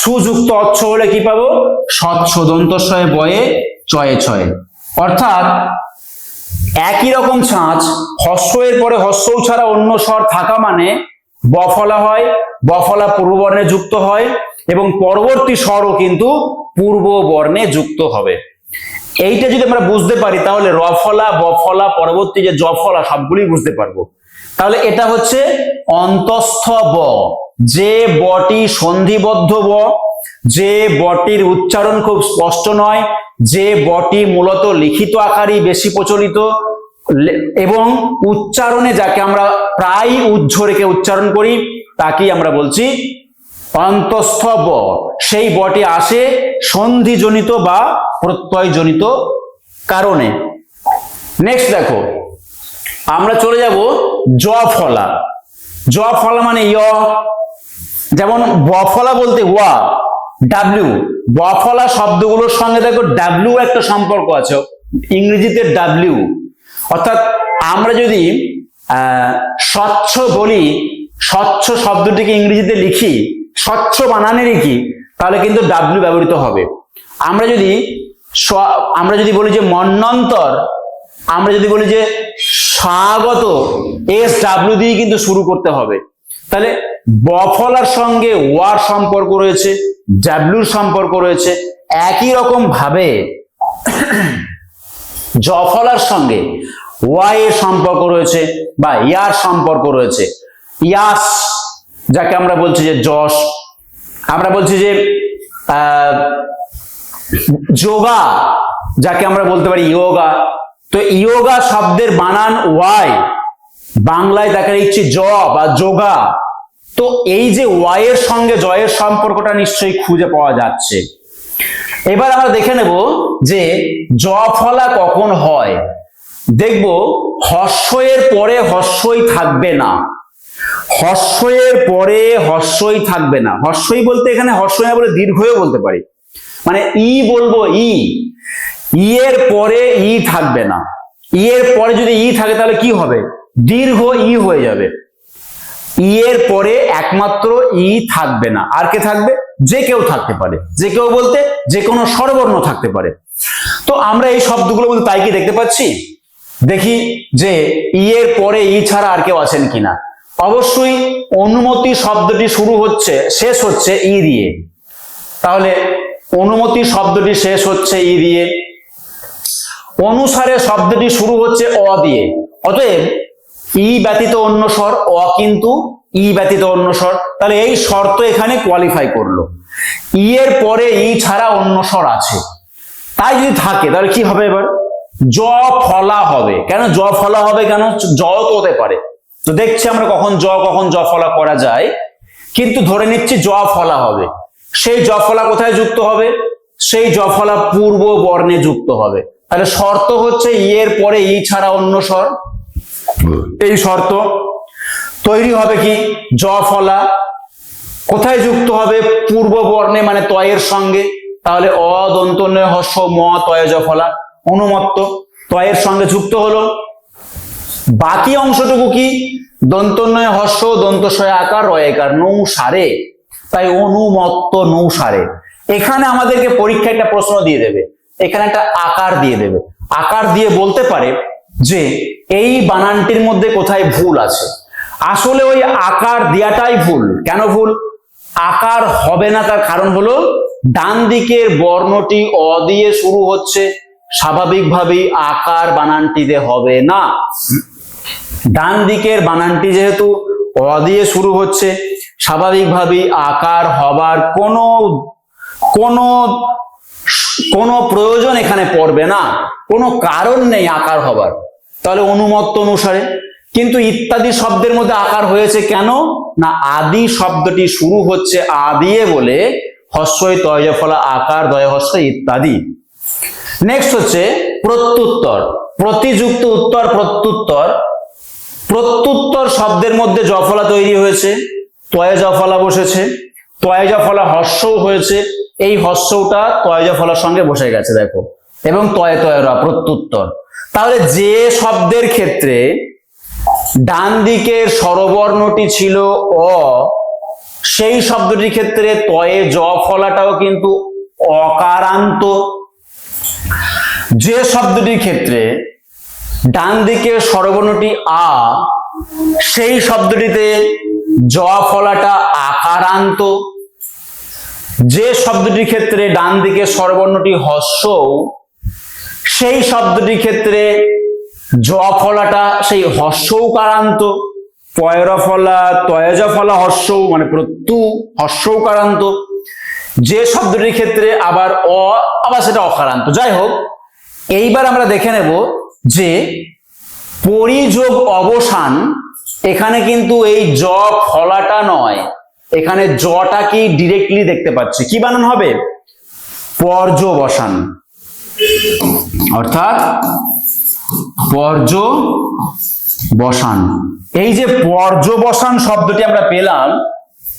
[SPEAKER 1] সুযুক্ত অচ্ছ হলে কি পাবো? স্বচ্ছ দন্তস্বয়ে বয়ে চয়ে ছয়ে। অর্থাৎ একই রকম ছাঁচ, হর্ষ এর পরে হর্ষৌ ছাড়া অন্য স্বর থাকা মানে বফলা হয়, বফলা পূর্ববর্ণে যুক্ত হয় এবং পরবর্তী স্বরও কিন্তু পূর্ব বর্ণে যুক্ত হবে। এইটা যদি আমরা বুঝতে পারি তাহলে রফলা, বফলা, পরবর্তী যে জফলা সবগুলি বুঝতে পারবো। তাহলে এটা হচ্ছে অন্তঃস্থ ব, যে বটি সন্ধিবদ্ধ ব, যে বটির উচ্চারণ খুব স্পষ্ট নয়, যে বটি মূলত লিখিত আকারই বেশি প্রচলিত এবং উচ্চারণে যাকে আমরা প্রায় উজ্জ রেখে উচ্চারণ করি তাকেই আমরা বলছি অন্তঃস্থ ব। সেই বটি আসে সন্ধিজনিত বা প্রত্যয়জনিত কারণে। নেক্সট দেখো, আমরা চলে যাব জফলা। জফলা মানে ই, যেমন বফলা বলতে ওয়া, ডাব্লিউ। বফলা শব্দগুলোর সঙ্গে দেখো ডাব্লিউ একটা সম্পর্ক আছে, ইংরেজিতে ডাব্লিউ। অর্থাৎ আমরা যদি স্বচ্ছ বলি, স্বচ্ছ শব্দটিকে ইংরেজিতে লিখি, স্বচ্ছ বানানে লিখি, তাহলে কিন্তু ডাব্লিউ ব্যবহৃত হবে। আমরা যদি বলি যে মন্বন্তর, আমরা যদি বলি যে স্বাগত, এস ডাব্লিউ দিয়ে কিন্তু শুরু করতে হবে। তাহলে বফলার সঙ্গে ওয়ার সম্পর্ক রয়েছে, ডাব্লিউর সম্পর্ক রয়েছে। একই রকম ভাবে জফলার সঙ্গে ওয়াই এর সম্পর্ক রয়েছে বা ইয়ার সম্পর্ক রয়েছে। ইয়াস যাকে আমরা বলছি যে যশ, আমরা বলছি যে যোগা যাকে আমরা বলতে পারি ইয়োগা। তো ইয়োগা শব্দের বানান ওয়াই, বাংলায় দেখা দিচ্ছে জ বা যোগা। তো এই যে ওয়াই এর সঙ্গে জয়ের সম্পর্কটা নিশ্চয়ই খুঁজে পাওয়া যাচ্ছে। এবার আমরা দেখে নেব যে জফলা কখন হয়। দেখব হর্ষ এর পরে হর্ষই থাকবে না, হর্ষ এর পরে হর্ষই থাকবে না। হর্ষই বলতে এখানে হর্ষই না বলে দীর্ঘও বলতে পারি, মানে ই বলবো ই, ই এর পরে ই থাকবে না। ই এর পরে যদি ই থাকে তাহলে কি হবে? দীর্ঘ ই হয়ে যাবে। ই এর পরে একমাত্র ই থাকবে না, আর কে থাকবে? যে কেউ থাকতে পারে। যে কেউ বলতে যে কোনো স্বরবর্ণ থাকতে পারে। তো আমরা এই শব্দগুলো বলতে তাই কি দেখতে পাচ্ছি? দেখি যে ই এর পরে ই ছাড়া আর কেউ আছেন কিনা। অবশ্যই অনুমতি শব্দটি শুরু হচ্ছে, শেষ হচ্ছে ই দিয়ে। তাহলে অনুমতি শব্দটি শেষ হচ্ছে ই দিয়ে। অনুসারে শব্দটি শুরু হচ্ছে অ দিয়ে। অতএব ই ব্যতীত অন্য স্বর, অ কিন্তু ই ব্যতীত অন্য স্বর। তাহলে এই শর্ত এখানে কোয়ালিফাই করলো। ই এর পরে ই ছাড়া অন্য স্বর আছে, তাই যদি থাকে তাহলে কি হবে? এবার জ ফলা হবে। কেন জ ফলা হবে? কেন জ তো হতে পারে। তো দেখছি আমরা কখন জ ফলা করা যায়, কিন্তু ধরে নিচ্ছি জ ফলা হবে। সেই জ ফলা কোথায় যুক্ত হবে? সেই জ ফলা পূর্ব বর্ণে যুক্ত হবে। তাহলে শর্ত হচ্ছে ই এর পরে ই ছাড়া অন্য স্বর। এই শর্ত তৈরি হবে কি? জ ফলা কোথায় যুক্ত হবে? পূর্ব বর্ণে, মানে তয়ের সঙ্গে। তাহলে অ দন্ত ন হর্ষ ম তয় জ ফলা, অনুমত্ত তয়ের সঙ্গে যুক্ত হলো। বাকি অংশটুকু কি? দন্তন্বয় হর্ষ দন্তস্বয় আকার রয়েকার নৌসারে, তাই অনুমত্ত নৌসারে। এখানে আমাদেরকে পরীক্ষা একটা প্রশ্ন দিয়ে দেবে, এখানে একটা আকার দিয়ে দেবে। আকার দিয়ে বলতে পারে যে এই বানানটির মধ্যে কোথায় ভুল আছে। আসলে ওই আকার দেওয়াটাই ভুল। কেন ভুল? আকার হবে না তার কারণ হলো ডান দিকের বর্ণটি অ দিয়ে শুরু হচ্ছে, স্বাভাবিকভাবেই আকার বানানটিতে হবে না। ডান দিকের বানানটি যেহেতু অ দিয়ে শুরু হচ্ছে, স্বাভাবিকভাবেই আকার হবার কোনো কোনো প্রয়োজন এখানে পড়বে না, কোনো কারণ নেই আকার হবার, তাহলে অনুমত্ত অনুসারে। কিন্তু ইত্যাদি শব্দের মধ্যে আকার হয়েছে কেন না, আদি শব্দটি শুরু হচ্ছে আ দিয়ে বলে হস্যই তয় জ ফলা আকার দয় হস্য ইত্যাদি। নেক্সট হচ্ছে প্রত্যুত্তর, প্রতিযুক্ত উত্তর প্রত্যুত্তর। প্রত্যুত্তর শব্দের মধ্যে জফলা তৈরি হয়েছে, তয়ে জফলা বসেছে, তয়ে জফলা হস্যও হয়েছে, এই হস্যটা তয়ে জফলার সঙ্গে বসে গেছে দেখো, এবং তয়ে তয়ে রা প্রত্যুত্তর। তাহলে যে শব্দের ক্ষেত্রে ডান দিকের স্বরবর্ণটি ছিল অ, সেই শব্দটির ক্ষেত্রে তয়ে জ ফলাটাও কিন্তু অকারান্ত। যে শব্দটির ক্ষেত্রে ডান দিকের স্বরবর্ণটি আ, সেই শব্দটিতে জ ফলাটা আকারান্ত। যে শব্দটির ক্ষেত্রে ডান দিকের স্বরবর্ণটি হস্য, সেই শব্দটির ক্ষেত্রে জ ফলাটা সেই হস্যকারান্ত। পয়র ফলা তয়জ ফলা হস্য মানে প্রত্যু হস্যকারান্ত। যে শব্দটির ক্ষেত্রে আবার অ, আবার সেটা অকারান্ত। যাই হোক, এইবার আমরা দেখে নেব যে পরিযোগ অবসান, এখানে কিন্তু এই জ ফলাটা নয়, এখানে জটা কি ডিরেক্টলি দেখতে পাচ্ছি, কি বানান হবে পর্যবসান, অর্থাৎ পর্যবসান। এই যে পর্যবসান শব্দটি আমরা পেলাম,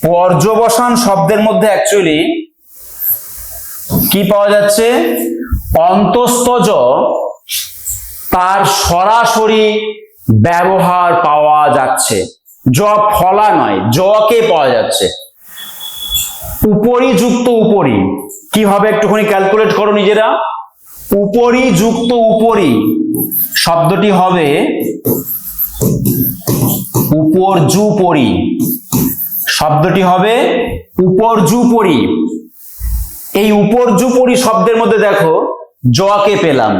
[SPEAKER 1] পর্যবসান শব্দের মধ্যে অ্যাকচুয়ালি কি পাওয়া যাচ্ছে, অন্তস্থ জ, তার সরাসরি ব্যবহার পাওয়া যাচ্ছে, জ ফলা নয়, জ কে পাওয়া যাচ্ছে। উপরি যুক্ত উপরি কি হবে একটুখানি ক্যালকুলেট করো নিজেরা। উপরি যুক্ত উপরি শব্দটি হবে উপর্যুপরি, শব্দটি হবে উপর্যুপরি। এই উপর্যুপরি শব্দের মধ্যে দেখো জ কে পেলাম,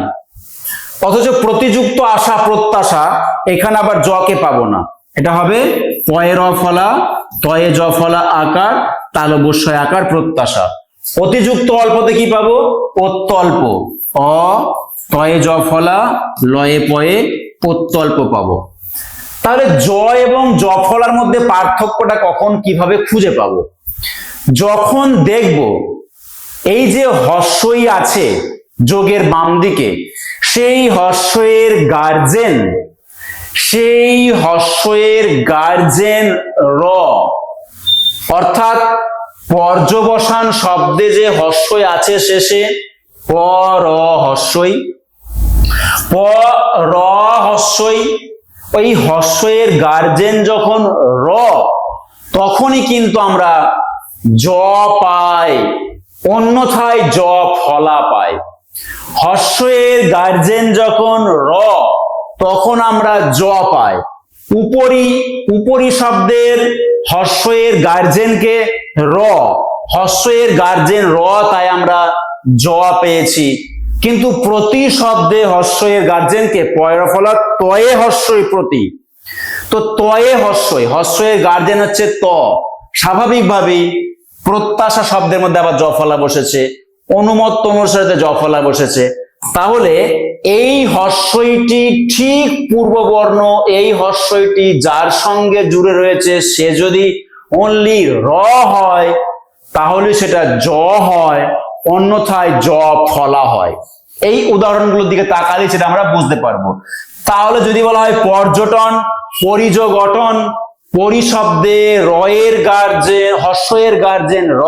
[SPEAKER 1] অথচ প্রতিযুক্ত আশা প্রত্যাশা এখানে আবার জ কে পাবো না, এটা হবে পয়ে র ফলা তয়ে জ ফলা আকার তাল বস্যয় আকার প্রত্যাশা। অতিযুক্ত অল্পতে কি পাবো অত্যল্প, অ তয়ে জ ফলা লয়ে পয়ে প্রত্যল্প পাবো। তাহলে জ এবং জ ফলার মধ্যে পার্থক্যটা কখন কিভাবে খুঁজে পাবো, যখন দেখব এই যে হস্যই আছে যোগের বাম দিকে, সেই হস্যের গার্জেন, সেই হস্যের গার্জেন র, অর্থাৎ পর্যবসান শব্দে যে হস্যই আছে শেষে প র হস্যই, প র হস্যই, ওই হস্যের গার্জেন যখন র, তখনই কিন্তু আমরা জ পাই, অন্যথায় জ ফলা পাই। হস্যের গার্জেন যখন র, তখন আমরা জ পাই। উপরি, উপরি শব্দের হস্যের গার্জেনকে র, হস্যের গার্জেন র, তাই আমরা জ পেয়েছি। কিন্তু প্রতি শব্দে হস্যের গার্জেনকে পয়র ফলা তয়ে হস্যই প্রতি, তো তয়ে হস্যই, হস্যের গার্জেন হচ্ছে ত, স্বাভাবিকভাবেই প্রত্যাশা শব্দের মধ্যে আবার জ ফলা বসেছে, অনুমত্ত অনুসারে জ ফলা বসেছে। তাহলে এই হস্যইটি ঠিক পূর্ববর্ণ, এই হস্যইটি যার সঙ্গে জুড়ে রয়েছে সে যদি অনলি র হয় তাহলে সেটা জ হয়, অন্যথায় জ ফলা হয়। এই উদাহরণগুলোর দিকে তাকালে সেটা আমরা বুঝতে পারবো। তাহলে যদি বলা হয় পর্যটন, পরিযোগ অটন, পরিশব্দে র এর গার্জেন, হস্যের গার্জেন র,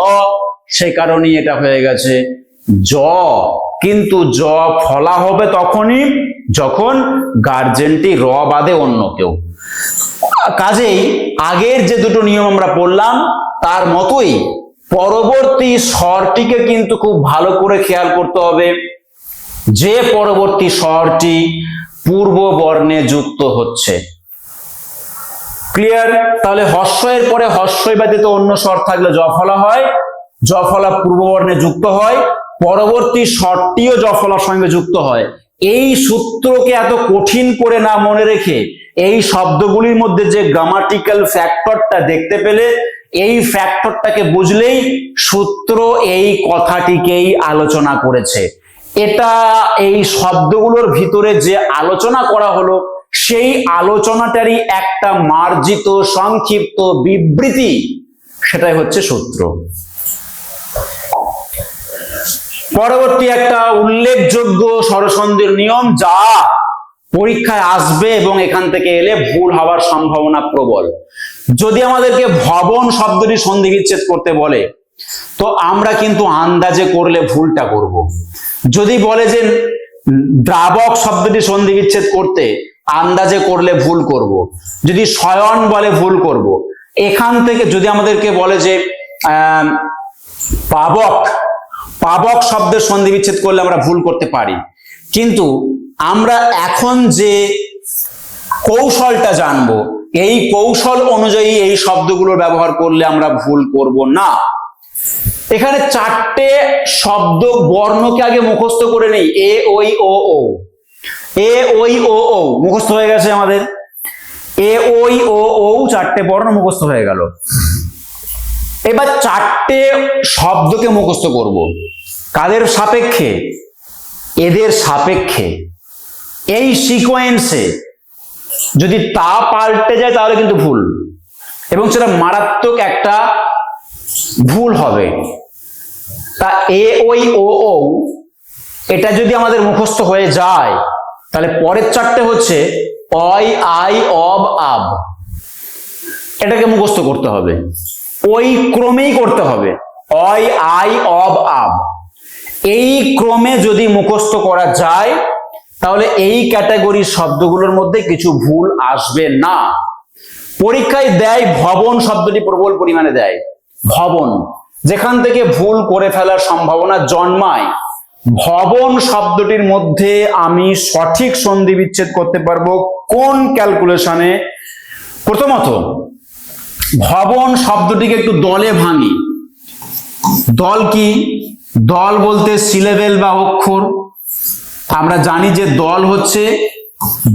[SPEAKER 1] সে কারণেই এটা হয়ে গেছে জ। কিন্তু জ ফলা হবে তখনই যখন গার্জেনটি র বাদে অন্য কেউ। কাজেই আগের যে দুটো নিয়ম আমরা পড়লাম তার মতোই পরবর্তী স্বরটিকে কিন্তু খুব ভালো করে খেয়াল করতে হবে, যে পরবর্তী স্বরটি পূর্ব বর্ণে যুক্ত হচ্ছে। ক্লিয়ার? তাহলে হস্যের পরে হস্যই ব্যতীত অন্য স্বর থাকলে জ ফলা হয়, জ ফলা পূর্ব বর্ণে যুক্ত হয়, পরবর্তী স্বরটিও জ ফলার সঙ্গে যুক্ত হয়। এই সূত্রকে এত কঠিন করে না মনে রেখে এই শব্দগুলির মধ্যে যে গ্রামাটিক্যাল ফ্যাক্টরটা দেখতে পেলে, এই ফ্যাক্টরটাকে বুঝলেই সূত্র এই কথাটিকেই আলোচনা করেছে। এটা এই শব্দগুলোর ভিতরে যে আলোচনা করা হলো সেই আলোচনাটারই একটা মার্জিত সংক্ষিপ্ত বিবৃতি, সেটাই হচ্ছে সূত্র। পরবর্তী একটা উল্লেখযোগ্য স্বরসন্ধির নিয়ম যা পরীক্ষায় আসবে এবং এখান থেকে এলে ভুল হওয়ার সম্ভাবনা প্রবল। যদি আমাদেরকে ভবন শব্দটি সন্ধি বিচ্ছেদ করতে বলে তো আমরা কিন্তু আন্দাজে করলে ভুলটা করব। যদি বলে যে দ্রাবক শব্দটি সন্ধি বিচ্ছেদ করতে, আন্দাজে করলে ভুল করব। যদি শয়ন বলে ভুল করব। এখান থেকে যদি আমাদেরকে বলে যে পাবক, পাবক শব্দের সন্ধি বিচ্ছেদ করলে আমরা ভুল করতে পারি, কিন্তু আমরা এখন যে কৌশলটা জানবো এই কৌশল অনুযায়ী এই শব্দগুলোর ব্যবহার করলে আমরা ভুল করব না। এখানে চারটে শব্দ বর্ণকে আগে মুখস্থ করে নেই। এ ওই ও ও, এ ওই ও ও মুখস্থ হয়ে গেছে আমাদের। এ ওই ও ও চারটে বর্ণ মুখস্থ হয়ে গেল। এবার চারটে শব্দকে মুখস্থ করব। কাদের সাপেক্ষে? এদের সাপেক্ষে, এই সিকোয়েন্সে। যদি তা পাল্টে যায় তাহলে কিন্তু ভুল, এবং সেটা মারাত্মক একটা ভুল হবে। তা এ ওই ও ও এটা যদি আমাদের মুখস্থ হয়ে যায় তাহলে পরের চারটে হচ্ছে অই আই অব আব, এটাকে মুখস্থ করতে হবে। ওই ক্রমেই করতে হবে, অই আই অব আব। এই ক্রমে যদি মুখস্থ করা যায় তাহলে এই ক্যাটাগরির শব্দগুলোর মধ্যে কিছু ভুল আসবে না। পরীক্ষায় দেয় ভবন শব্দটি প্রবল পরিমাণে দেয়, ভবন, যেখান থেকে ভুল করে ফেলার সম্ভাবনা জন্মায়। ভবন শব্দটির মধ্যে আমি সঠিক সন্ধি বিচ্ছেদ করতে পারবো কোন ক্যালকুলেশনে? প্রথমত ভবন শব্দটিকে একটু দলে ভাঙি। দল কি? দল বলতে সিলেবেল বা অক্ষর। আমরা জানি যে দল হচ্ছে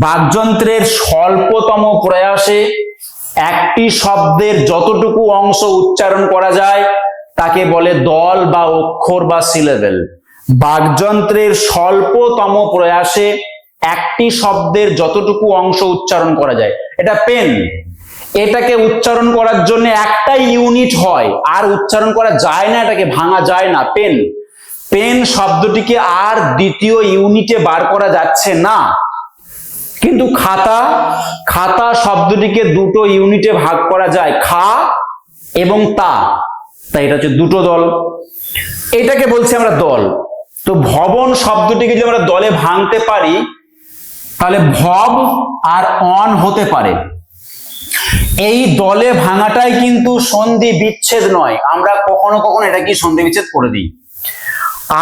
[SPEAKER 1] বাকযন্ত্রের স্বল্পতম প্রয়াসে একটি শব্দের যতটুকু অংশ উচ্চারণ করা যায় তাকে বলে দল বা অক্ষর বা সিলেবেল। বাকযন্ত্রের স্বল্পতম প্রয়াসে একটি শব্দের যতটুকু অংশ উচ্চারণ করা যায়, এটা পেন। এটাকে উচ্চারণ করার জন্য একটাই ইউনিট হয়, আর উচ্চারণ করা যায় না, এটাকে ভাঙা যায় না। পেন, পেন শব্দটিকে আর দ্বিতীয় ইউনিটে বার করা যাচ্ছে না। কিন্তু খাতা, খাতা শব্দটিকে দুটো ইউনিটে ভাগ করা যায়, খা এবং তা। তাই এটা হচ্ছে দুটো দল, এটাকে বলছি আমরা দল। তো ভবন শব্দটিকে যদি আমরা দলে ভাঙতে পারি তাহলে ভব আর অন হতে পারে। এই দলে ভাঙাটাই কিন্তু সন্ধি বিচ্ছেদ নয়। আমরা কখনো কখনো এটা কি সন্ধি বিচ্ছেদ করে দিই।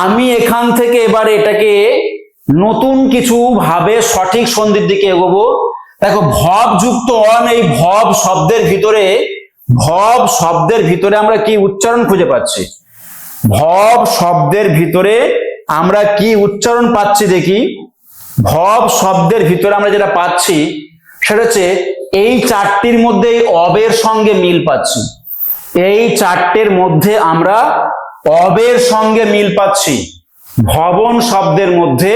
[SPEAKER 1] আমি এখান থেকে এবারে এটাকে নতুন কিছু ভাবে সঠিক সন্ধির দিকে এগোবো। দেখো ভব যুক্ত অন, এই ভব শব্দের ভিতরে, ভব শব্দের ভিতরে আমরা কি উচ্চারণ খুঁজে পাচ্ছি? ভব শব্দের ভিতরে আমরা কি উচ্চারণ পাচ্ছি দেখি। ভব শব্দের ভিতরে আমরা যেটা পাচ্ছি সেটা হচ্ছে এই চারটির মধ্যে অবের সঙ্গে মিল পাচ্ছি। এই চারটের মধ্যে আমরা অবের সঙ্গে মিল পাচ্ছি। ভবন শব্দের মধ্যে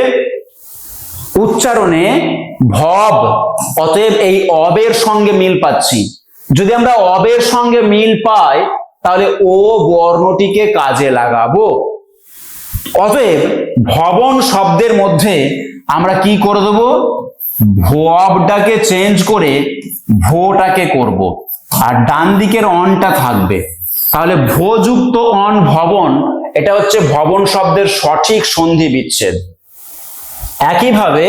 [SPEAKER 1] উচ্চারণে ভব, অতএব এই অবের সঙ্গে মিল পাচ্ছি। যদি আমরা অবের সঙ্গে মিল পাই তাহলে ও বর্ণটিকে কাজে লাগাবো। অতএব ভবন শব্দের মধ্যে আমরা কি করে দেবো? ভবটাকে চেঞ্জ করে ভোটাকে করব, আর ডান দিকের অনটা থাকবে। তাহলে ভোযুক্ত অন ভবন, এটা হচ্ছে ভবন শব্দের সঠিক সন্ধি বিচ্ছেদ। একইভাবে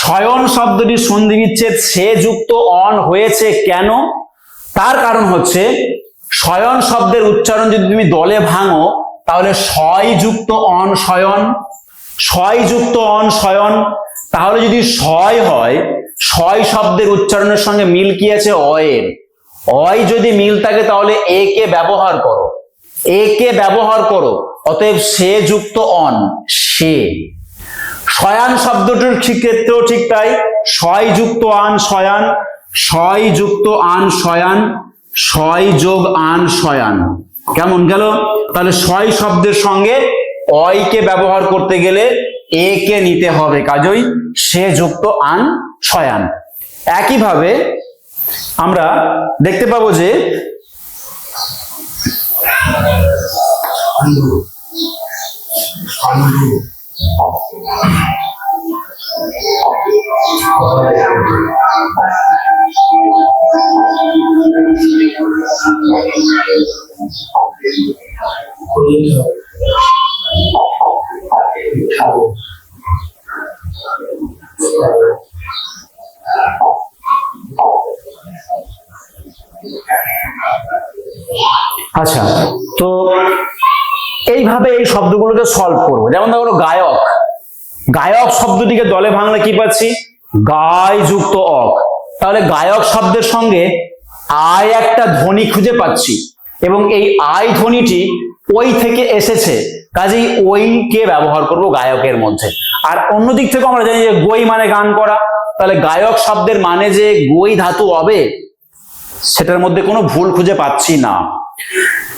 [SPEAKER 1] শয়ন শব্দটির সন্ধি বিচ্ছেদ সে যুক্ত অন হয়েছে কেন? তার কারণ হচ্ছে শয়ন শব্দের উচ্চারণ যদি তুমি দলে ভাঙো তাহলে শয় যুক্ত অন শয়ন, শয় যুক্ত অন শয়ন। তাহলে যদি শয় হয়, শয় শব্দের উচ্চারণের সঙ্গে মিল কি আছে? অয়ের। অয় যদি মিল থাকে তাহলে এ কে ব্যবহার করো, এ কে ব্যবহার করো। অতএব সে যুক্ত অন, সে। শয়ান শব্দটির ক্ষেত্রেও ঠিক তাই। শয় যুক্ত আন শয়ান, শয় যুক্ত আন শয়ান, শয় যোগ আন শয়ান। কেমন গেল? তাহলে সয় শব্দের সঙ্গে অয়কে ব্যবহার করতে গেলে এ কে নিতে হবে, কাজই সে যুক্ত আন শয়ান। একইভাবে আমরা দেখতে পাবো যে আচ্ছা, তো এইভাবে এই শব্দগুলোকে সলভ করবো। যেমন ধরো গায়ক, গায়ক শব্দটিকে দলে ভাঙলে কি পাচ্ছি? গায় যুক্ত অক। তাহলে গায়ক শব্দের সঙ্গে আয় একটা ধ্বনি খুঁজে পাচ্ছি এবং এই আয় ধ্বনিটি ওই থেকে এসেছে, কাজেই ওইকে ব্যবহার করব গায়কের মধ্যে। আর অন্যদিক থেকে আমরা জানি যে গই মানে গান করা, তাহলে গায়ক শব্দের মানে যে গই ধাতু হবে সেটার মধ্যে কোনো ভুল খুঁজে পাচ্ছি না।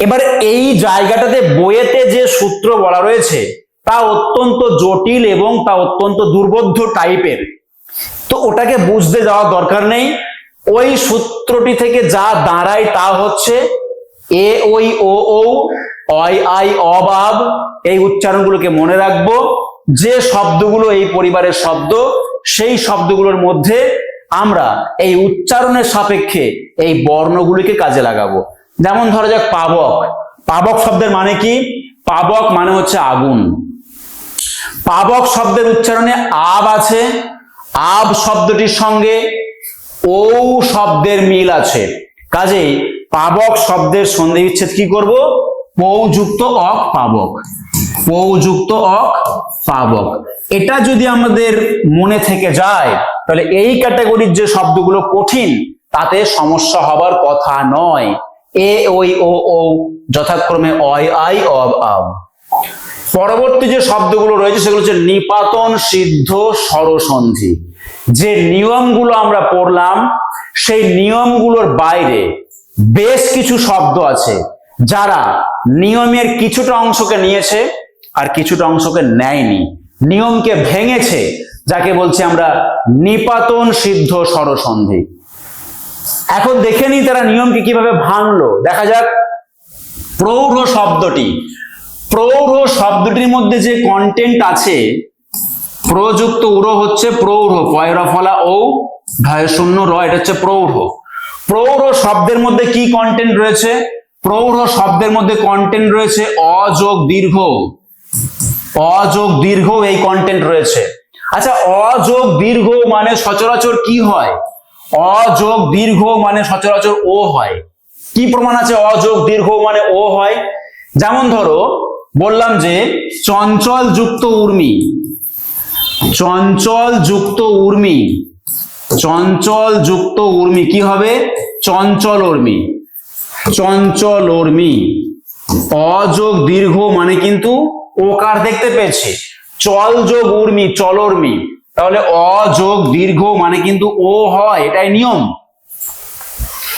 [SPEAKER 1] এবার এই জায়গাটাতে বইয়েতে যে সূত্র বলা রয়েছে তা অত্যন্ত জটিল এবং তা অত্যন্ত দুর্বোধ্য টাইপের, তো ওটাকে বুঝতে যাওয়ার দরকার নেই। ওই সূত্রটি থেকে যা দাঁড়ায় তা হচ্ছে এ ওই ও ও অয় আই অবাব, এই উচ্চারণগুলোকে মনে রাখবো। যে শব্দগুলো এই পরিবারের শব্দ সেই শব্দগুলোর মধ্যে আমরা এই উচ্চারণের সাপেক্ষে এই বর্ণগুলিকে কাজে লাগাবো। যেমন ধরা যাক পাবক, পাবক শব্দের মানে কি? পাবক মানে হচ্ছে আগুন। পাবক শব্দের উচ্চারণে আব আছে, আব শব্দটির সঙ্গে ও শব্দের মিল আছে, কাজেই পাবক শব্দের সন্ধি বিচ্ছেদ কি করব? পৌযুক্ত অক পাবক, পৌযুক্ত অক পাবক। এটা যদি আমাদের মনে থেকে যায় তাহলে এই ক্যাটাগরির যে শব্দগুলো কঠিন তাতে সমস্যা হবার কথা নয়। এ ওই ও ও যথাক্রমে অয় আই অব আব। পরবর্তী যে শব্দগুলো রয়েছে সেগুলো হচ্ছে নিপাতন সিদ্ধ স্বরসন্ধি। যে নিয়মগুলো আমরা পড়লাম সেই নিয়মগুলোর বাইরে বেশ কিছু শব্দ আছে যারা নিয়মের কিছুটা অংশকে নিয়েছে আর কিছুটা অংশকে নেয়নি, নিয়মকে ভেঙেছে, যাকে বলছি আমরা নিপাতন সিদ্ধ স্বরসন্ধি। এখন দেখে নিই তারা নিয়মকে কিভাবে ভাঙলো। দেখা যাক প্রৌঢ় শব্দটি, প্রৌঢ় শব্দটির মধ্যে যে কন্টেন্ট আছে, প্রযুক্ত উড়ো হচ্ছে প্রৌঢ়, পয়রা ফলা ও ঢয় শূন্য র, এটা হচ্ছে প্রৌঢ়। প্রৌঢ় শব্দের মধ্যে কি কন্টেন্ট রয়েছে? প্রৌঢ় শব্দের মধ্যে কন্টেন্ট রয়েছে অযোগ দীর্ঘ, অযোগ দীর্ঘ এই কন্টেন্ট রয়েছে। আচ্ছা, অযোগ দীর্ঘ মানে সচরাচর কি হয়? অযোগ দীর্ঘ মানে সচরাচর ও হয়। কি প্রমাণ আছে অযোগ দীর্ঘ মানে ও হয়? যেমন ধরো বললাম যে চঞ্চল যুক্ত উর্মি, চঞ্চল যুক্ত উর্মি, চঞ্চল যুক্ত উর্মি কি হবে? চঞ্চল উর্মি, চঞ্চল উর্মি। অযোগ দীর্ঘ মানে কিন্তু ওকার দেখতে পেয়েছি, চল যোগ উর্মি চলর্মি, তাহলে অযোগ দীর্ঘ মানে কিন্তু ও হয়, এটাই নিয়ম।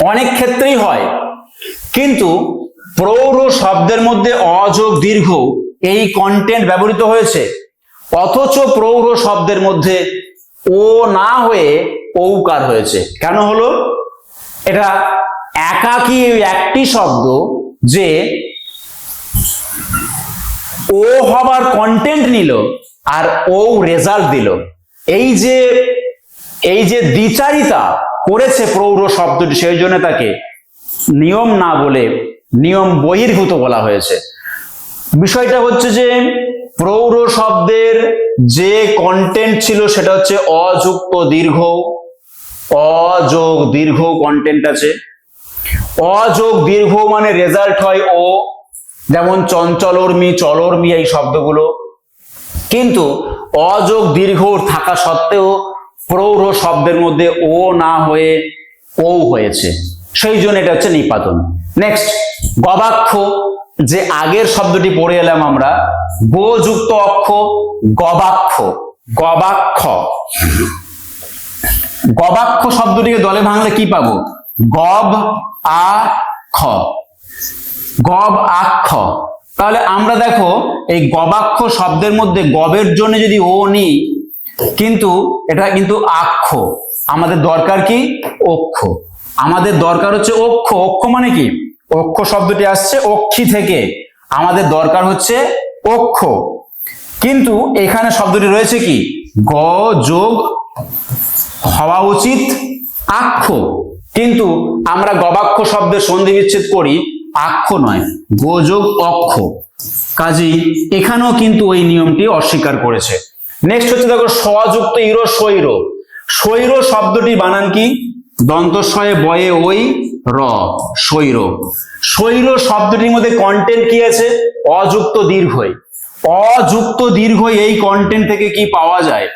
[SPEAKER 1] অনেক ক্ষেত্রেই হয়, কিন্তু প্রৌঢ় শব্দের মধ্যে অযোগ দীর্ঘ এই কন্টেন্ট ব্যবহৃত হয়েছে, অথচ প্রৌঢ় শব্দের মধ্যে ও না হয়ে ঔকার হয়েছে। কেন হলো? এটা একাকী একটি শব্দ যে ও হবার কন্টেন্ট নিল আর ও রেজাল্ট দিল। এই যে দ্বিচারিতা করেছে প্রৌঢ় শব্দটি, সেই জন্য তাকে নিয়ম না বলে নিয়ম বহির্ভূত বলা হয়েছে। বিষয়টা হচ্ছে যে প্রৌঢ় শব্দের যে কন্টেন্ট ছিল সেটা হচ্ছে অযুক্ত দীর্ঘ, অযোগ দীর্ঘ কন্টেন্ট আছে। অযোগ দীর্ঘ মানে রেজাল্ট হয় ও, যেমন চঞ্চলর্মি চলর্মি এই শব্দগুলো। কিন্তু অযোগ দীর্ঘ থাকা সত্ত্বেও প্রৌঢ় শব্দের মধ্যে ও না হয়ে ও হয়েছে, সেই জন্য এটা হচ্ছে নিপাতন। নেক্সট গবাক্ষ, যে আগের শব্দটি পড়ে এলাম আমরা, গো যুক্ত অক্ষ গবাক্ষ, গবাক্ষ। গবাক্ষ শব্দটিকে দলে ভাঙলে কি পাবো? গব আ খ। গব আক্ষ। তাহলে আমরা দেখো এই গবাক্ষ শব্দের মধ্যে গবের জন্য যদি ও নিই, কিন্তু এটা কিন্তু আক্ষ, আমাদের দরকার কি অক্ষ, আমাদের দরকার হচ্ছে অক্ষ। অক্ষ মানে কি, অক্ষ শব্দটি আসছে অক্ষী থেকে, আমাদের দরকার হচ্ছে অক্ষ। কিন্তু এখানে শব্দটি রয়েছে কি গ যোগ হওয়া উচিত আক্ষ, কিন্তু আমরা গবাক্ষ শব্দের সন্ধি বিচ্ছেদ করি, আক্ষ নয় গো যোগ অক্ষ। কাজেই এখানেও কিন্তু ওই নিয়মটি অস্বীকার করেছে। নেক্সট হচ্ছে দেখো স্বযুক্ত ইরো স্বৈর। স্বৈর শব্দটি বানান কি, দন্তস্বয়ে বয়ে ওই র, স্বৈর। স্বৈর শব্দটির মধ্যে কন্টেন্ট কি আছে, অযুক্ত দীর্ঘই। অযুক্ত দীর্ঘ এই কন্টেন্ট থেকে কি পাওয়া যায়,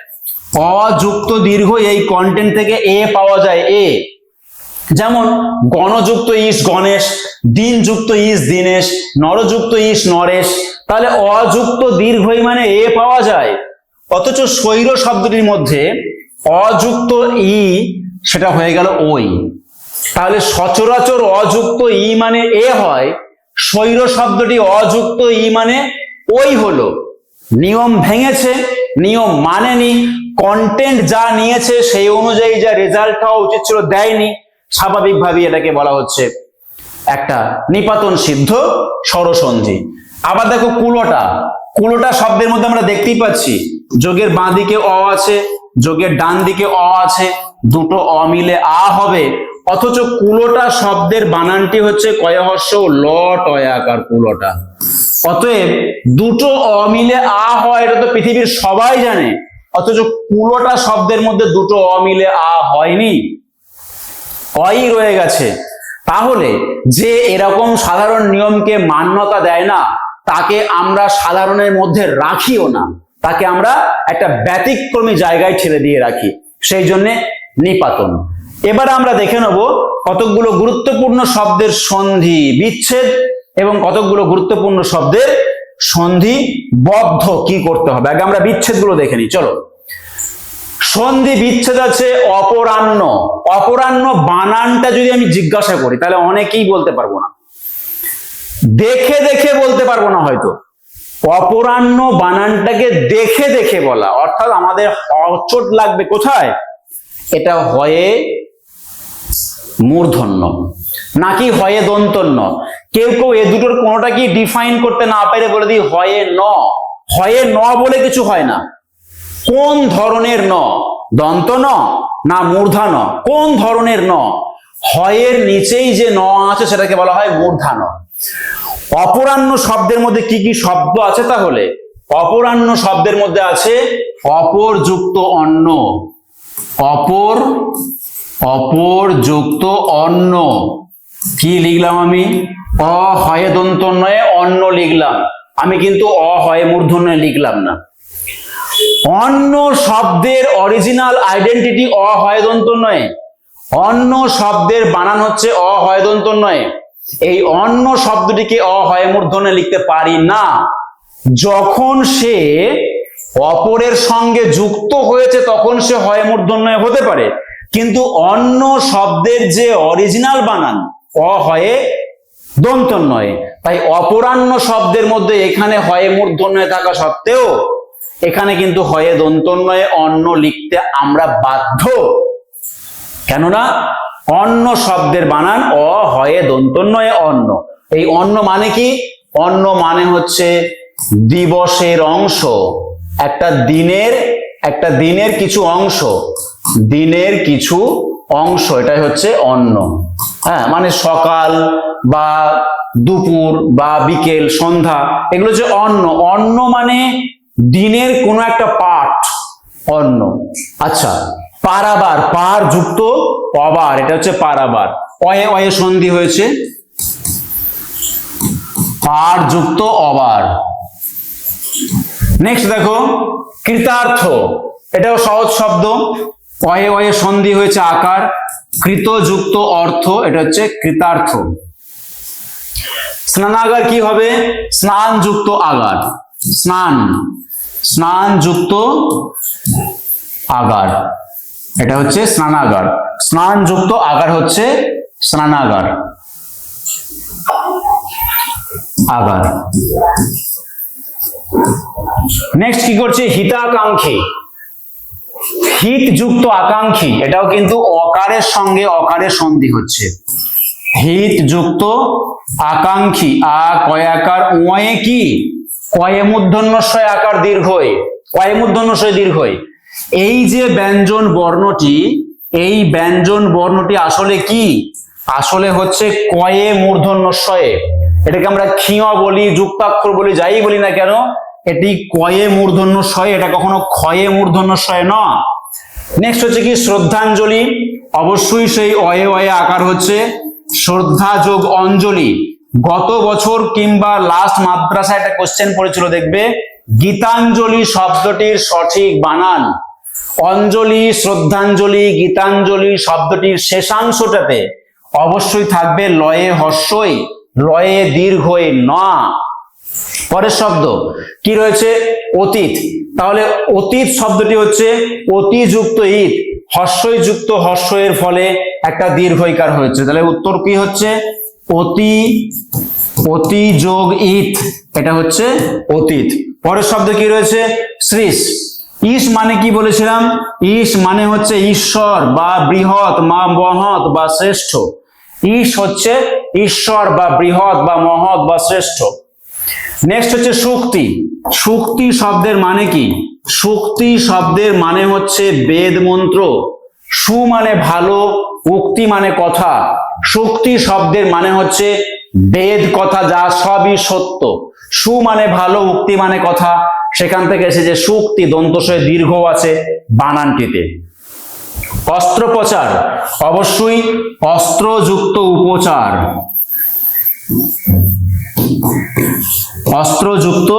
[SPEAKER 1] অযুক্ত দীর্ঘ এই কন্টেন্ট থেকে এ পাওয়া যায়, এ। যেমন গণযুক্ত ইস গণেশ, দিনযুক্ত ইস দীনেশ, নরযুক্ত ইস নরেশ। তাহলে অযুক্ত দীর্ঘই মানে এ পাওয়া যায়, অথচ স্বৈর শব্দটির মধ্যে অযুক্ত ই সেটা হয়ে গেল ওই। তাহলে সচরাচর অযুক্ত ই মানে এ হয়, স্বৈর শব্দটি অযুক্ত ই মানে ওই হলো। নিয়ম ভেঙেছে, নিয়ম মানেনি, কন্টেন্ট যা নিয়েছে সেই অনুযায়ী যা রেজাল্ট হওয়া উচিত ছিল দেয়নি, স্বাভাবিকভাবে এটাকে বলা হচ্ছে একটা নিপাতন সিদ্ধ স্বরসন্ধি। আবার দেখো কুলোটা। কুলোটা শব্দের মধ্যে আমরা দেখতেই পাচ্ছি যোগের বাঁ দিকে অ আছে, যোগের ডান দিকে অ আছে, দুটো অ মিলে আ হবে, অথচ কুলোটা শব্দের বানানটি হচ্ছে কয়হস্য ল টয়াকার কুলোটা। অতএব দুটো অ মিলে আ হয় এটা তো পৃথিবীর সবাই জানে, অথচ কুলোটা শব্দের মধ্যে দুটো অ মিলে আ হয়নি, অই রয়ে গেছে। তাহলে যে এরকম সাধারণ নিয়মকে মান্যতা দেয় না, তাকে আমরা সাধারণের মধ্যে রাখিও না, তাকে আমরা একটা ব্যতিক্রমী জায়গায় ঠেলে দিয়ে রাখি, সেই জন্য নিপাতন। এবার আমরা দেখে নেব কতকগুলো গুরুত্বপূর্ণ শব্দের সন্ধি বিচ্ছেদ এবং কতকগুলো গুরুত্বপূর্ণ শব্দের সন্ধি বদ্ধ কি করতে হবে। আগে আমরা বিচ্ছেদগুলো দেখে নিই, চলো। সন্ধি বিচ্ছেদ আছে অপরাহ্ন। অপরাহ্ন বানানটা যদি আমি জিজ্ঞাসা করি তাহলে অনেকেই বলতে পারবো না, দেখে দেখে বলতে পারবো না হয়তো। অপরাহ্ন বানানটাকে দেখে দেখে বলা, অর্থাৎ আমাদের অচট লাগবে কোথায়, এটা হয়ে মূর্ধন্য নাকি হয়ে দন্তন্য। কেউ কেউ এ দুটোর কোনোটা কি ডিফাইন করতে না পেরে বলে দিই হয়ে ন। হয়ে ন বলে কিছু হয় না। কোন ধরনের ন, দন্ত ন না মূর্ধা ন, কোন ধরনের ন, হয়ের নিচেই যে ন আছে সেটাকে বলা হয় মূর্ধা ন। অপরাহ্ন শব্দের মধ্যে কি কি শব্দ আছে, তাহলে অপরাহ্ন শব্দের মধ্যে আছে অপর যুক্ত অন্ন, অপর, অপর যুক্ত অন্ন। কি লিখলাম আমি, অ হয়ে দন্ত নয়ে অন্ন লিখলাম, আমি কিন্তু অ হয়ে মূর্ধন্য লিখলাম না। অন্ন শব্দের অরিজিনাল আইডেন্টিটি অ হয়ে দন্ত নয়, অন্ন শব্দের বানান হচ্ছে অ হয়ে দন্ত নয়। এই অন্ন শব্দটিকে অ হয়ে মূর্ধন্যে লিখতে পারি না, যখন সে অপরের সঙ্গে যুক্ত হয়েছে তখন সে হয়ে মূর্ধন্যে হতে পারে, কিন্তু অন্ন শব্দের যে অরিজিনাল বানান অ হয়ে দন্ত নয়। তাই অপরাহ্ন শব্দের মধ্যে এখানে হয়ে মূর্ধন্যে থাকা সত্ত্বেও এখানে কিন্তু হয়ে দন্তন্বয়ে অন্ন লিখতে আমরা বাধ্য, কেননা অন্ন শব্দের বানান অ হয়ে দন্তন্বয়ে অন্ন। এই অন্ন মানে কি, অন্ন মানে হচ্ছে দিবসের অংশ, একটা দিনের কিছু অংশ, দিনের কিছু অংশ, এটাই হচ্ছে অন্ন। হ্যাঁ, মানে সকাল বা দুপুর বা বিকেল সন্ধ্যা এগুলো হচ্ছে অন্ন। অন্ন মানে দিনের কোনো একটা পার্ট, অন্ন। আচ্ছা, পারাবার, পার যুক্ত অবার, এটা হচ্ছে পারাবার, অয়ে অয়ে সন্ধি হয়েছে, পার যুক্ত অবার। নেক্সট দেখো কৃতার্থ, এটাও সহজ শব্দ, অয়ে অয়ে সন্ধি হয়েছে আকার, কৃত যুক্ত অর্থ, এটা হচ্ছে কৃতার্থ। স্নানাগার কি হবে, স্নান যুক্ত আগার, স্নান, স্নান যুক্ত আগার, এটা হচ্ছে স্নানাগার, স্নান যুক্ত আগার হচ্ছে স্নানাগার। আকার। নেক্সট কি করছে, হিতাকাঙ্ক্ষী, হিত যুক্ত আকাঙ্ক্ষী, এটাও কিন্তু অকারের সঙ্গে অকারের সন্ধি হচ্ছে। হিত যুক্ত আকাঙ্ক্ষী, কয়াকার ওয়ে কি, কয়ে মূর্ধন্যস্বয় আকার দীর্ঘই, কয়ে মূর্ধন্যস্বয় দীর্ঘই। এই যে ব্যঞ্জন বর্ণটি, এই ব্যঞ্জন বর্ণটি আসলে কি, আসলে হচ্ছে কয়ে মূর্ধন্যস্বয়ে। এটাকে আমরা ক্ষীয় বলি, যুক্তাক্ষর বলি, যাই বলি না কেন, এটি কয়ে মূর্ধন্যস্বয়, এটা কখনো ক্ষয়ে মূর্ধন্যস্বয় নয়। নেক্সট হচ্ছে কি শ্রদ্ধাঞ্জলি, অবশ্যই সেই অয়ে অয়ে আকার হচ্ছে শ্রদ্ধা যোগ অঞ্জলি। গত বছর কিংবা লাস্ট মাদ্রাসায় একটা কোশ্চেন পড়েছিল, দেখবে গীতাঞ্জলি শব্দটির সঠিক বানান। অঞ্জলি, শ্রদ্ধাঞ্জলি, গীতাঞ্জলি শব্দটির শেষাংশটাতে অবশ্যই থাকবে লয়ে হর্ষই, লয়ে দীর্ঘই না। পরের শব্দ কি রয়েছে, অতীত। তাহলে অতীত শব্দটি হচ্ছে অতিযুক্ত ঈদ, হর্ষই যুক্ত হর্ষের ফলে একটা দীর্ঘইকার হয়েছে। তাহলে উত্তর কি হচ্ছে, অতি, অতি যোগ ঈদ, এটা হচ্ছে অতীত। পরের শব্দ কি রয়েছে, শ্রীশ। ঈশ মানে কি বলেছিলাম, ঈশ মানে হচ্ছে ঈশ্বর বা বৃহৎ বা মহৎ বা শ্রেষ্ঠ। ঈশ হচ্ছে ঈশ্বর বা বৃহৎ বা মহৎ বা শ্রেষ্ঠ। নেক্সট হচ্ছে সুক্তি। সুক্তি শব্দের মানে কি, সুক্তি শব্দের মানে হচ্ছে বেদ মন্ত্র। সু মানে ভালো, উক্তি মানে কথা। সুক্তি শব্দের মানে হচ্ছে বেদ কথা, যা সবই সত্য। সু মানে ভালো, উক্তি মানে কথা, সেখান থেকে এসেছে সুক্তি, দন্তস্বয়ে দীর্ঘ আছে বানানটিতে। অস্ত্রোপচার, অবশ্যই অস্ত্রযুক্ত উপচার, অস্ত্রযুক্ত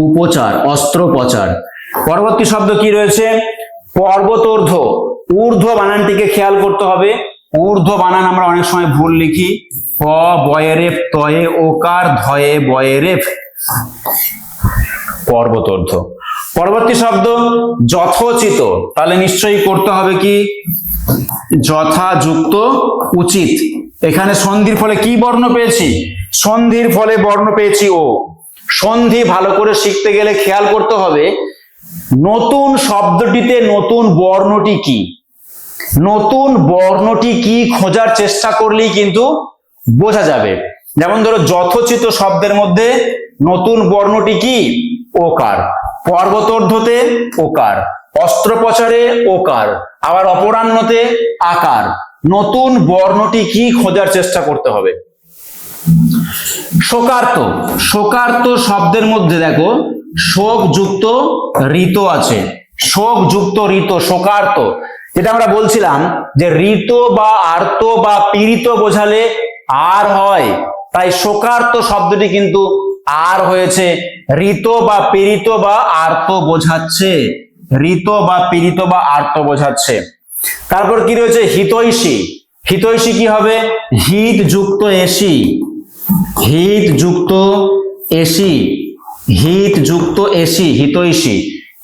[SPEAKER 1] উপচার, অস্ত্রোপচার। পরবর্তী শব্দ কি রয়েছে, পর্বতোর্ধ্ব। ঊর্ধ্ব বানানটিকে খেয়াল করতে হবে, ঊর্ধ্ব বানান আমরা অনেক সময় ভুল লিখি, প বয়েরেফ, তয়ে ওকার, ধয়ে বয়েরেফ, পর্বতোর্ধ্ব। পরবর্তী শব্দ যথোচিত, তাহলে নিশ্চয়ই করতে হবে কি, যথাযুক্ত উচিত। এখানে সন্ধির ফলে কি বর্ণ পেয়েছি, সন্ধির ফলে বর্ণ পেয়েছি ও। সন্ধি ভালো করে শিখতে গেলে খেয়াল করতে হবে নতুন শব্দটিতে নতুন বর্ণটি কি, নতুন বর্ণটি কি খোঁজার চেষ্টা করলেই কিন্তু বোঝা যাবে। যেমন ধরো যথোচিত শব্দের মধ্যে নতুন বর্ণটি কি, ওকার। পর্বতোর্ধ্বতে ওকার, অস্ত্রোপচারে ওকার, আবার অপরাহ্নতে আকার। নতুন বর্ণটি কি খোঁজার চেষ্টা করতে হবে। শোকার্ত, শোকার্ত শব্দের মধ্যে দেখো শোক যুক্ত ঋত আছে, শোক যুক্ত ঋত, শোকার্ত। যেটা আমরা বলছিলাম যে ঋত বা আর্ত বা পীড়িত বোঝালে আর হয়, তাই শোকার্ত শব্দটি কিন্তু আর হয়েছে, ঋত বা পীড়িত বা আর্ত বোঝাচ্ছে, ঋত বা পীড়িত বা আর্ত বোঝাচ্ছে। তারপর কি রয়েছে, হিতৈষী। হিতৈষী কি হবে, হিত যুক্ত এসি, হিত যুক্ত এসি, হিত যুক্ত এসি, হিতৈষী,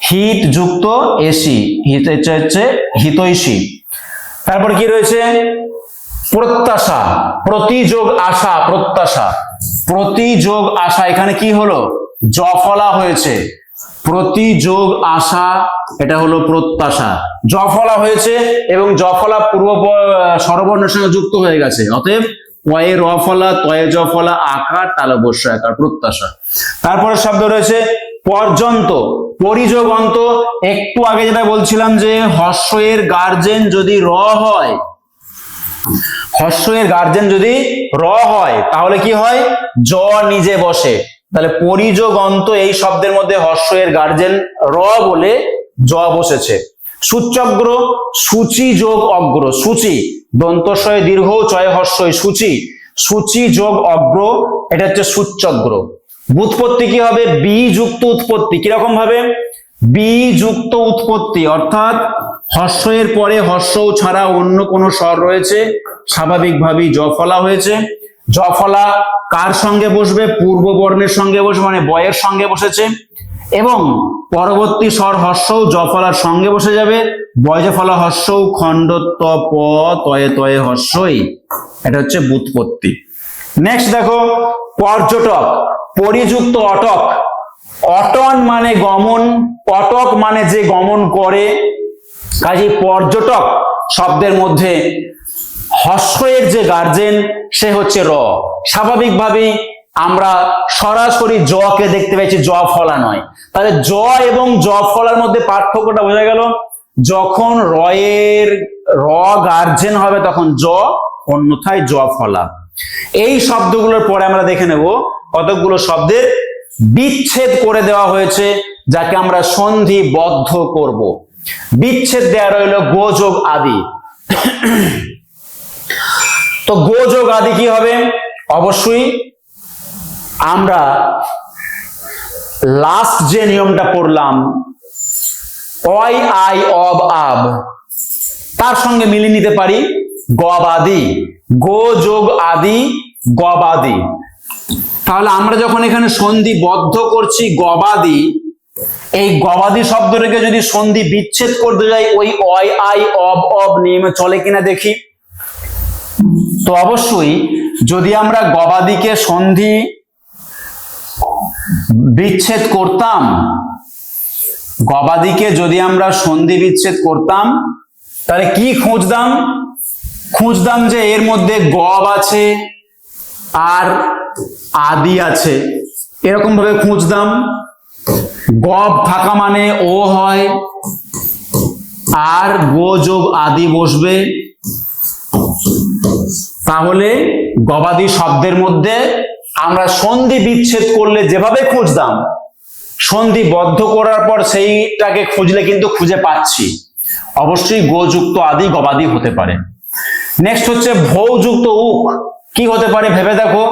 [SPEAKER 1] হিত যুক্ত এসি, হচ্ছে হিতৈষী। তারপর কি রয়েছে, প্রত্যাশা। প্রতিযোগ আশা, প্রত্যাশা, প্রতিযোগ আশা। এখানে কি হলো, জফলা হয়েছে, প্রতিযোগ আশা, এটা হলো প্রত্যাশা। জফলা হয়েছে এবং জফলা পূর্ব স্বরবর্ণের সঙ্গে যুক্ত হয়ে গেছে, অতএব কয়ে রফলা, তয়ে জফলা, আকার, তালবস্য আকার, প্রত্যাশা। তারপরে শব্দ রয়েছে পর্যন্ত, পরিযোগন্ত। একটু আগে যেটা বলছিলাম যে হর্ষের গার্জেন যদি র হয়, হর্ষের গার্জেন যদি র হয় তাহলে কি হয়, জ নিজে বসে। তাহলে পরিযোগন্ত এই শব্দের মধ্যে হর্ষের গার্জেন র বলে জ বসেছে। সূচ্যগ্র, সূচি যোগ অগ্র, সূচি, দন্তস্বয়ে দীর্ঘ, চয়ে হর্ষই, সূচি, সূচি যোগ অগ্র, এটা হচ্ছে সূচ্যগ্র। ব্যুৎপত্তি কি হবে, বি যুক্ত উৎপত্তি। কিরকম ভাবে, বি যুক্ত উৎপত্তি, অর্থাৎ হর্ষের পরে হর্ষ ছাড়া অন্য কোন স্বর রয়েছে, স্বাভাবিকভাবেই জফলা হয়েছে। জফলা কার সঙ্গে বসবে, পূর্ব বর্ণের সঙ্গে বসবে, মানে বয়ের সঙ্গে বসেছে, এবং পরবর্তী স্বর হর্ষও জফলার সঙ্গে বসে যাবে। বয়জফলা হর্ষও খণ্ডত্ব প, তয়ে তয়ে হর্ষই, এটা হচ্ছে ব্যুৎপত্তি। নেক্সট দেখো পর্যটক, পরিযুক্ত অটক, অটন মানে গমন, অটক মানে যে গমন করে, কাজে পর্যটক শব্দের মধ্যে হস্যের যে গার্জেন সে হচ্ছে র। স্বাভাবিকভাবেই আমরা সরাসরি জ কে দেখতে পাচ্ছি, জ ফলা নয়। তাহলে জ এবং জ ফলার মধ্যে পার্থক্যটা বোঝা গেল। যখন র গার্জেন হবে তখন জ, অন্যথায় জ ফলা। এই শব্দগুলোর পরে আমরা দেখে নেব কতগুলো শব্দের বিচ্ছেদ করে দেওয়া হয়েছে, যাকে আমরা সন্ধিবদ্ধ করব। বিচ্ছেদ দেওয়া রইল গো যোগ আদি। তো গো যোগ আদি কি হবে? অবশ্যই আমরা লাস্ট যে নিয়মটা পড়লাম অয় আই অব আব, তার সঙ্গে মিলিয়ে নিতে পারি গবাদি, গো যোগ আদি গবাদি। তাহলে আমরা যখন এখানে সন্ধিবদ্ধ করছি গবাদি, এই গবাদি শব্দটাকে যদি সন্ধি বিচ্ছেদ করতে যাই ওই অয় আই অব নিয়মে চলে কিনা দেখি। তো অবশ্যই যদি আমরা গবাদিকে সন্ধি বিচ্ছেদ করতাম, গবাদিকে যদি আমরা সন্ধি বিচ্ছেদ করতাম তাহলে কি খুঁজতাম যে এর মধ্যে গব আছে আর আদি আছে, এরকম ভাবে খুঁজতাম। গব থাকা মানে ও হয় আর গো যোগ আদি বসবে, তাহলে গবাদি শব্দের মধ্যে আমরা সন্ধি বিচ্ছেদ করলে যেভাবে খুঁজতাম, সন্ধিবদ্ধ করার পর সেইটাকে খুঁজলে কিন্তু খুঁজে পাচ্ছি। অবশ্যই গো যুক্ত আদি গবাদি হতে পারে। নেক্সট হচ্ছে ভৌ যুক্ত উক। কি হতে পারে ভেবে দেখো,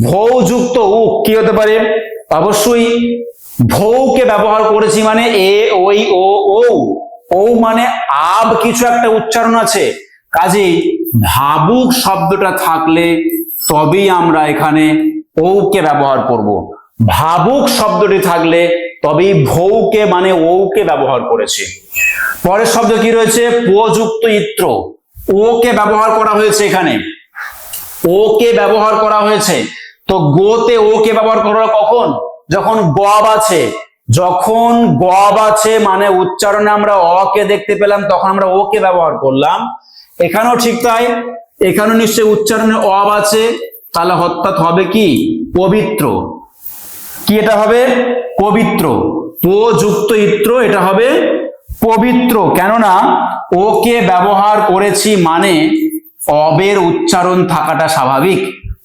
[SPEAKER 1] ভৌ যুক্ত উক কি হতে পারে? অবশ্যই ভৌকে ব্যবহার করেছি মানে এ ওই ও ও মানে আব কিছু একটা উচ্চারণ আছে, কাজেই ভাবুক শব্দটা থাকলে তবেই আমরা এখানে ওকে ব্যবহার করব। ভাবুক শব্দটি থাকলে তবেই ভৌকে মানে ওকে ব্যবহার করেছি। পরের শব্দ কি রয়েছে? পযুক্ত ইত্র। ওকে ব্যবহার করা হয়েছে, এখানে ওকে ব্যবহার করা হয়েছে। তো গোতে ওকে ব্যবহার করা কখন? যখন গব আছে। যখন গব আছে মানে উচ্চারণে আমরা অকে দেখতে পেলাম, তখন আমরা ওকে ব্যবহার করলাম। এখানেও ঠিক তাই, এখানেও নিশ্চয়ই উচ্চারণে অব আছে, তাহলে অর্থাৎ হবে কি? পবিত্র। কি এটা হবে? পবিত্র। পযুক্ত ইত্র, এটা হবে পবিত্র। কেননা ওকে ব্যবহার করেছি মানে অবের উচ্চারণ থাকাটা স্বাভাবিক,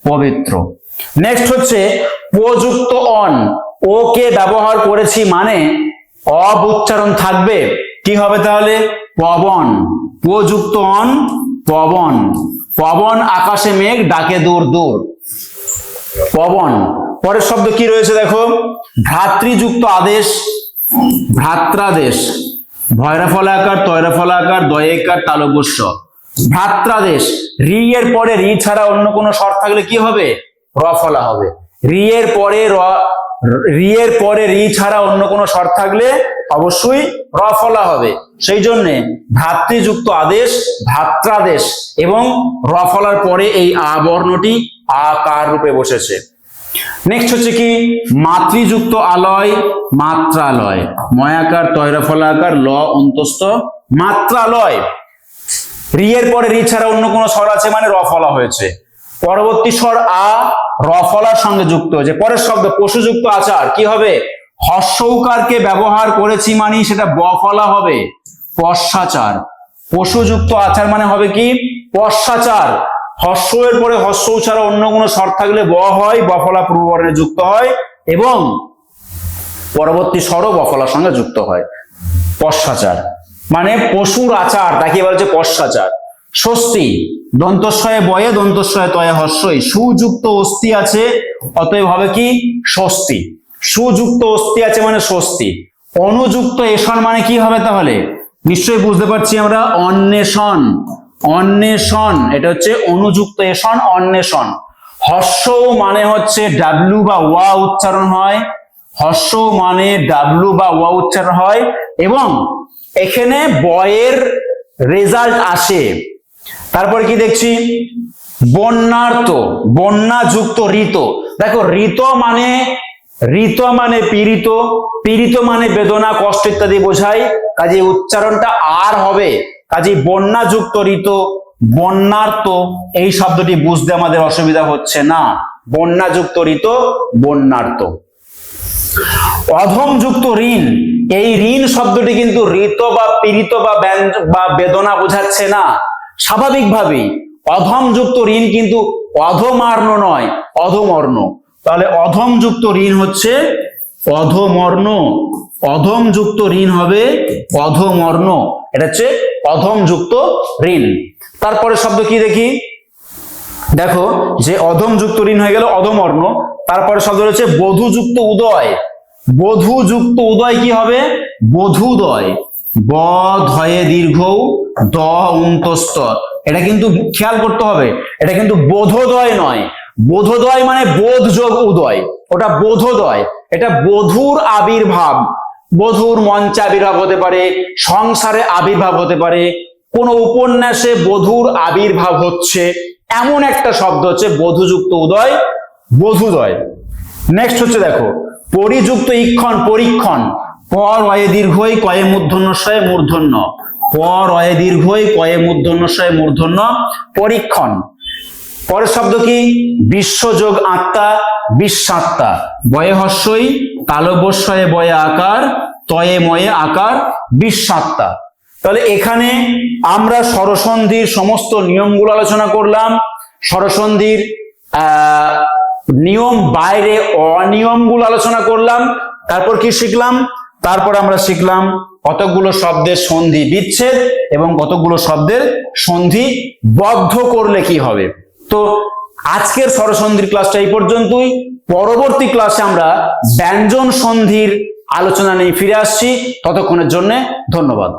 [SPEAKER 1] পবিত্র। নেক্সট হচ্ছে পযুক্ত অন। ওকে ব্যবহার করেছি মানে অব উচ্চারণ থাকবে, কি হবে তাহলে? পবন। পযুক্ত অন পবন। পবন আকাশে মেঘ ডাকে দূর দূর, পবন। পরের শব্দ কি রয়েছে দেখো, ভ্রাতৃযুক্ত আদেশ, ভ্রাত্রাদেশ। ভয়রা ফলাকার, তয়রা ফলাকার, দয়েকার, তালবস্য। ভ্রাত্রাদেশ। রি এর পরে রি ছাড়া অন্য কোনো স্বর থাকলে কি হবে? র ফলা হবে। রি এর পরে রি ছাড়া অন্য কোনো স্বর থাকলে অবশ্যই র ফলা হবে। সেই জন্য ভ্রাতৃযুক্ত আদেশ, ভ্রাত্রাদেশ এবং র ফলার পরে এই আ বর্ণটি আকার রূপে বসেছে। নেক্সট হচ্ছে কি? মাতৃযুক্ত আলয়, মাত্রালয়। ময়াকার, তয়রা ফলাকার, ল অন্তস্থ, মাত্রালয়। রি এর পরে রি ছাড়া অন্য কোনো স্বর আছে মানে র ফলা হয়েছে। পরবর্তী স্বর আ র ফলার সঙ্গে যুক্ত হয়েছে। পরের শব্দ পশুযুক্ত আচার। কি হবে? হর্ষৌকারকে ব্যবহার করেছি মানে সেটা ব ফলা হবে, পশ্চাচার। পশুযুক্ত আচার মানে হবে কি? পশ্চাচার। হর্ষ এর পরে হর্ষ ছাড়া অন্য কোনো স্বর থাকলে ব হয়, ব ফলা পূর্ববর্ণে যুক্ত হয় এবং পরবর্তী স্বরও ব ফলার সঙ্গে যুক্ত হয়। পশ্চাচার মানে পশুর আচার, তাকে বলা হচ্ছে পশ্চাচার। ষষ্ঠী। দন্তস্বয়ে বয়ে, দন্তস্বয়ে তয়ে হর্ষই। সুযুক্ত অস্থি আছে, অতএব হবে কি? ষষ্ঠী। সুযুক্ত অস্থি আছে মানে ষষ্ঠী। অনুযুক্ত এষণ মানে কি হবে তাহলে? নিশ্চয়ই বুঝতে পারছি আমরা, অন্বেষণ। অন্বেষণ, এটা হচ্ছে অনুযুক্ত এষণ, অন্বেষণ। হর্ষ মানে হচ্ছে ডাব্লু বা ওয়া উচ্চারণ হয়, হর্ষ মানে ডাব্লু বা ওয়া উচ্চারণ হয় এবং এখানে বয়ের রেজাল্ট আসে। তারপরে কি দেখছি? বন্যার্থ, বন্যাযুক্ত ঋত। দেখো ঋত মানে পীড়িত, পীড়িত মানে বেদনা কষ্ট ইত্যাদি বোঝায়, কাজে উচ্চারণটা আর হবে। কাজে বন্যাযুক্ত ঋত, বন্যার্ত এই শব্দটি বুঝতে আমাদের অসুবিধা হচ্ছে না। বন্যাযুক্ত ঋত, বন্যার্ত। অধমযুক্ত ঋণ, এই ঋণ শব্দটি কিন্তু ঋত বা পীড়িত বা বেদনা বোঝাচ্ছে না। স্বাভাবিকভাবেই অধমযুক্ত ঋণ কিন্তু অধমার্ণ নয়, অধমর্ণ। তাহলে অধমযুক্ত ঋণ হচ্ছে অধমর্ণ, অধমযুক্ত ঋণ হবে অধমর্ণ, এটা হচ্ছে অধমযুক্ত ঋণ। তারপরে শব্দ কি দেখি, দেখো যে অধমযুক্ত ঋণ হয়ে গেল অধমর্ণ। তারপরে শব্দ রয়েছে বধূযুক্ত উদয়। বধূযুক্ত উদয় কি হবে? বধূদয়। ব ধয়ে দীর্ঘ দ উন্তস্ত, এটা কিন্তু খেয়াল করতে হবে, এটা কিন্তু বোধোদয় নয়। বোধোদয় মানে বোধ যোগ উদয়, ওটা বোধোদয়। এটা বধূর আবির্ভাব, বধূর মঞ্চে আবির্ভাব হতে পারে, সংসারে আবির্ভাব হতে পারে, কোন উপন্যাসে বধূর আবির্ভাব হচ্ছে, এমন একটা শব্দ হচ্ছে বধূযুক্ত উদয়, বধূদয়। নেক্সট হচ্ছে দেখো পরিযুক্ত ইক্ষণ, পরীক্ষণ। পর অয়ে দীর্ঘই কয়ে মূর্ধন্যশয়ে মূর্ধন্য, পর অয়ে দীর্ঘই কয়ে মূর্ধন্যশয়ে মূর্ধন্য, পরীক্ষণ। পরের শব্দ কি? বিশ্বযোগ আত্মা, বিশ্বাত্মা। বয়ে হস্যই তালবস্যয়ে বয়ে আকার, তয়ে ময়ে আকার, বিশ্বাত্মা। তাহলে এখানে আমরা স্বরসন্ধির সমস্ত নিয়মগুলো আলোচনা করলাম। স্বরসন্ধির নিয়ম বাইরে অনিয়মগুলো আলোচনা করলাম। তারপর কি শিখলাম? তারপর আমরা শিখলাম কতগুলো শব্দের সন্ধি বিচ্ছেদ এবং কতগুলো শব্দের সন্ধি বদ্ধ করলে কি হবে। তো আজকের স্বরসন্ধির ক্লাসটা এই পর্যন্তই। পরবর্তী ক্লাসে আমরা ব্যঞ্জন সন্ধির আলোচনা নিয়ে ফিরে আসছি। ততক্ষণের জন্য ধন্যবাদ।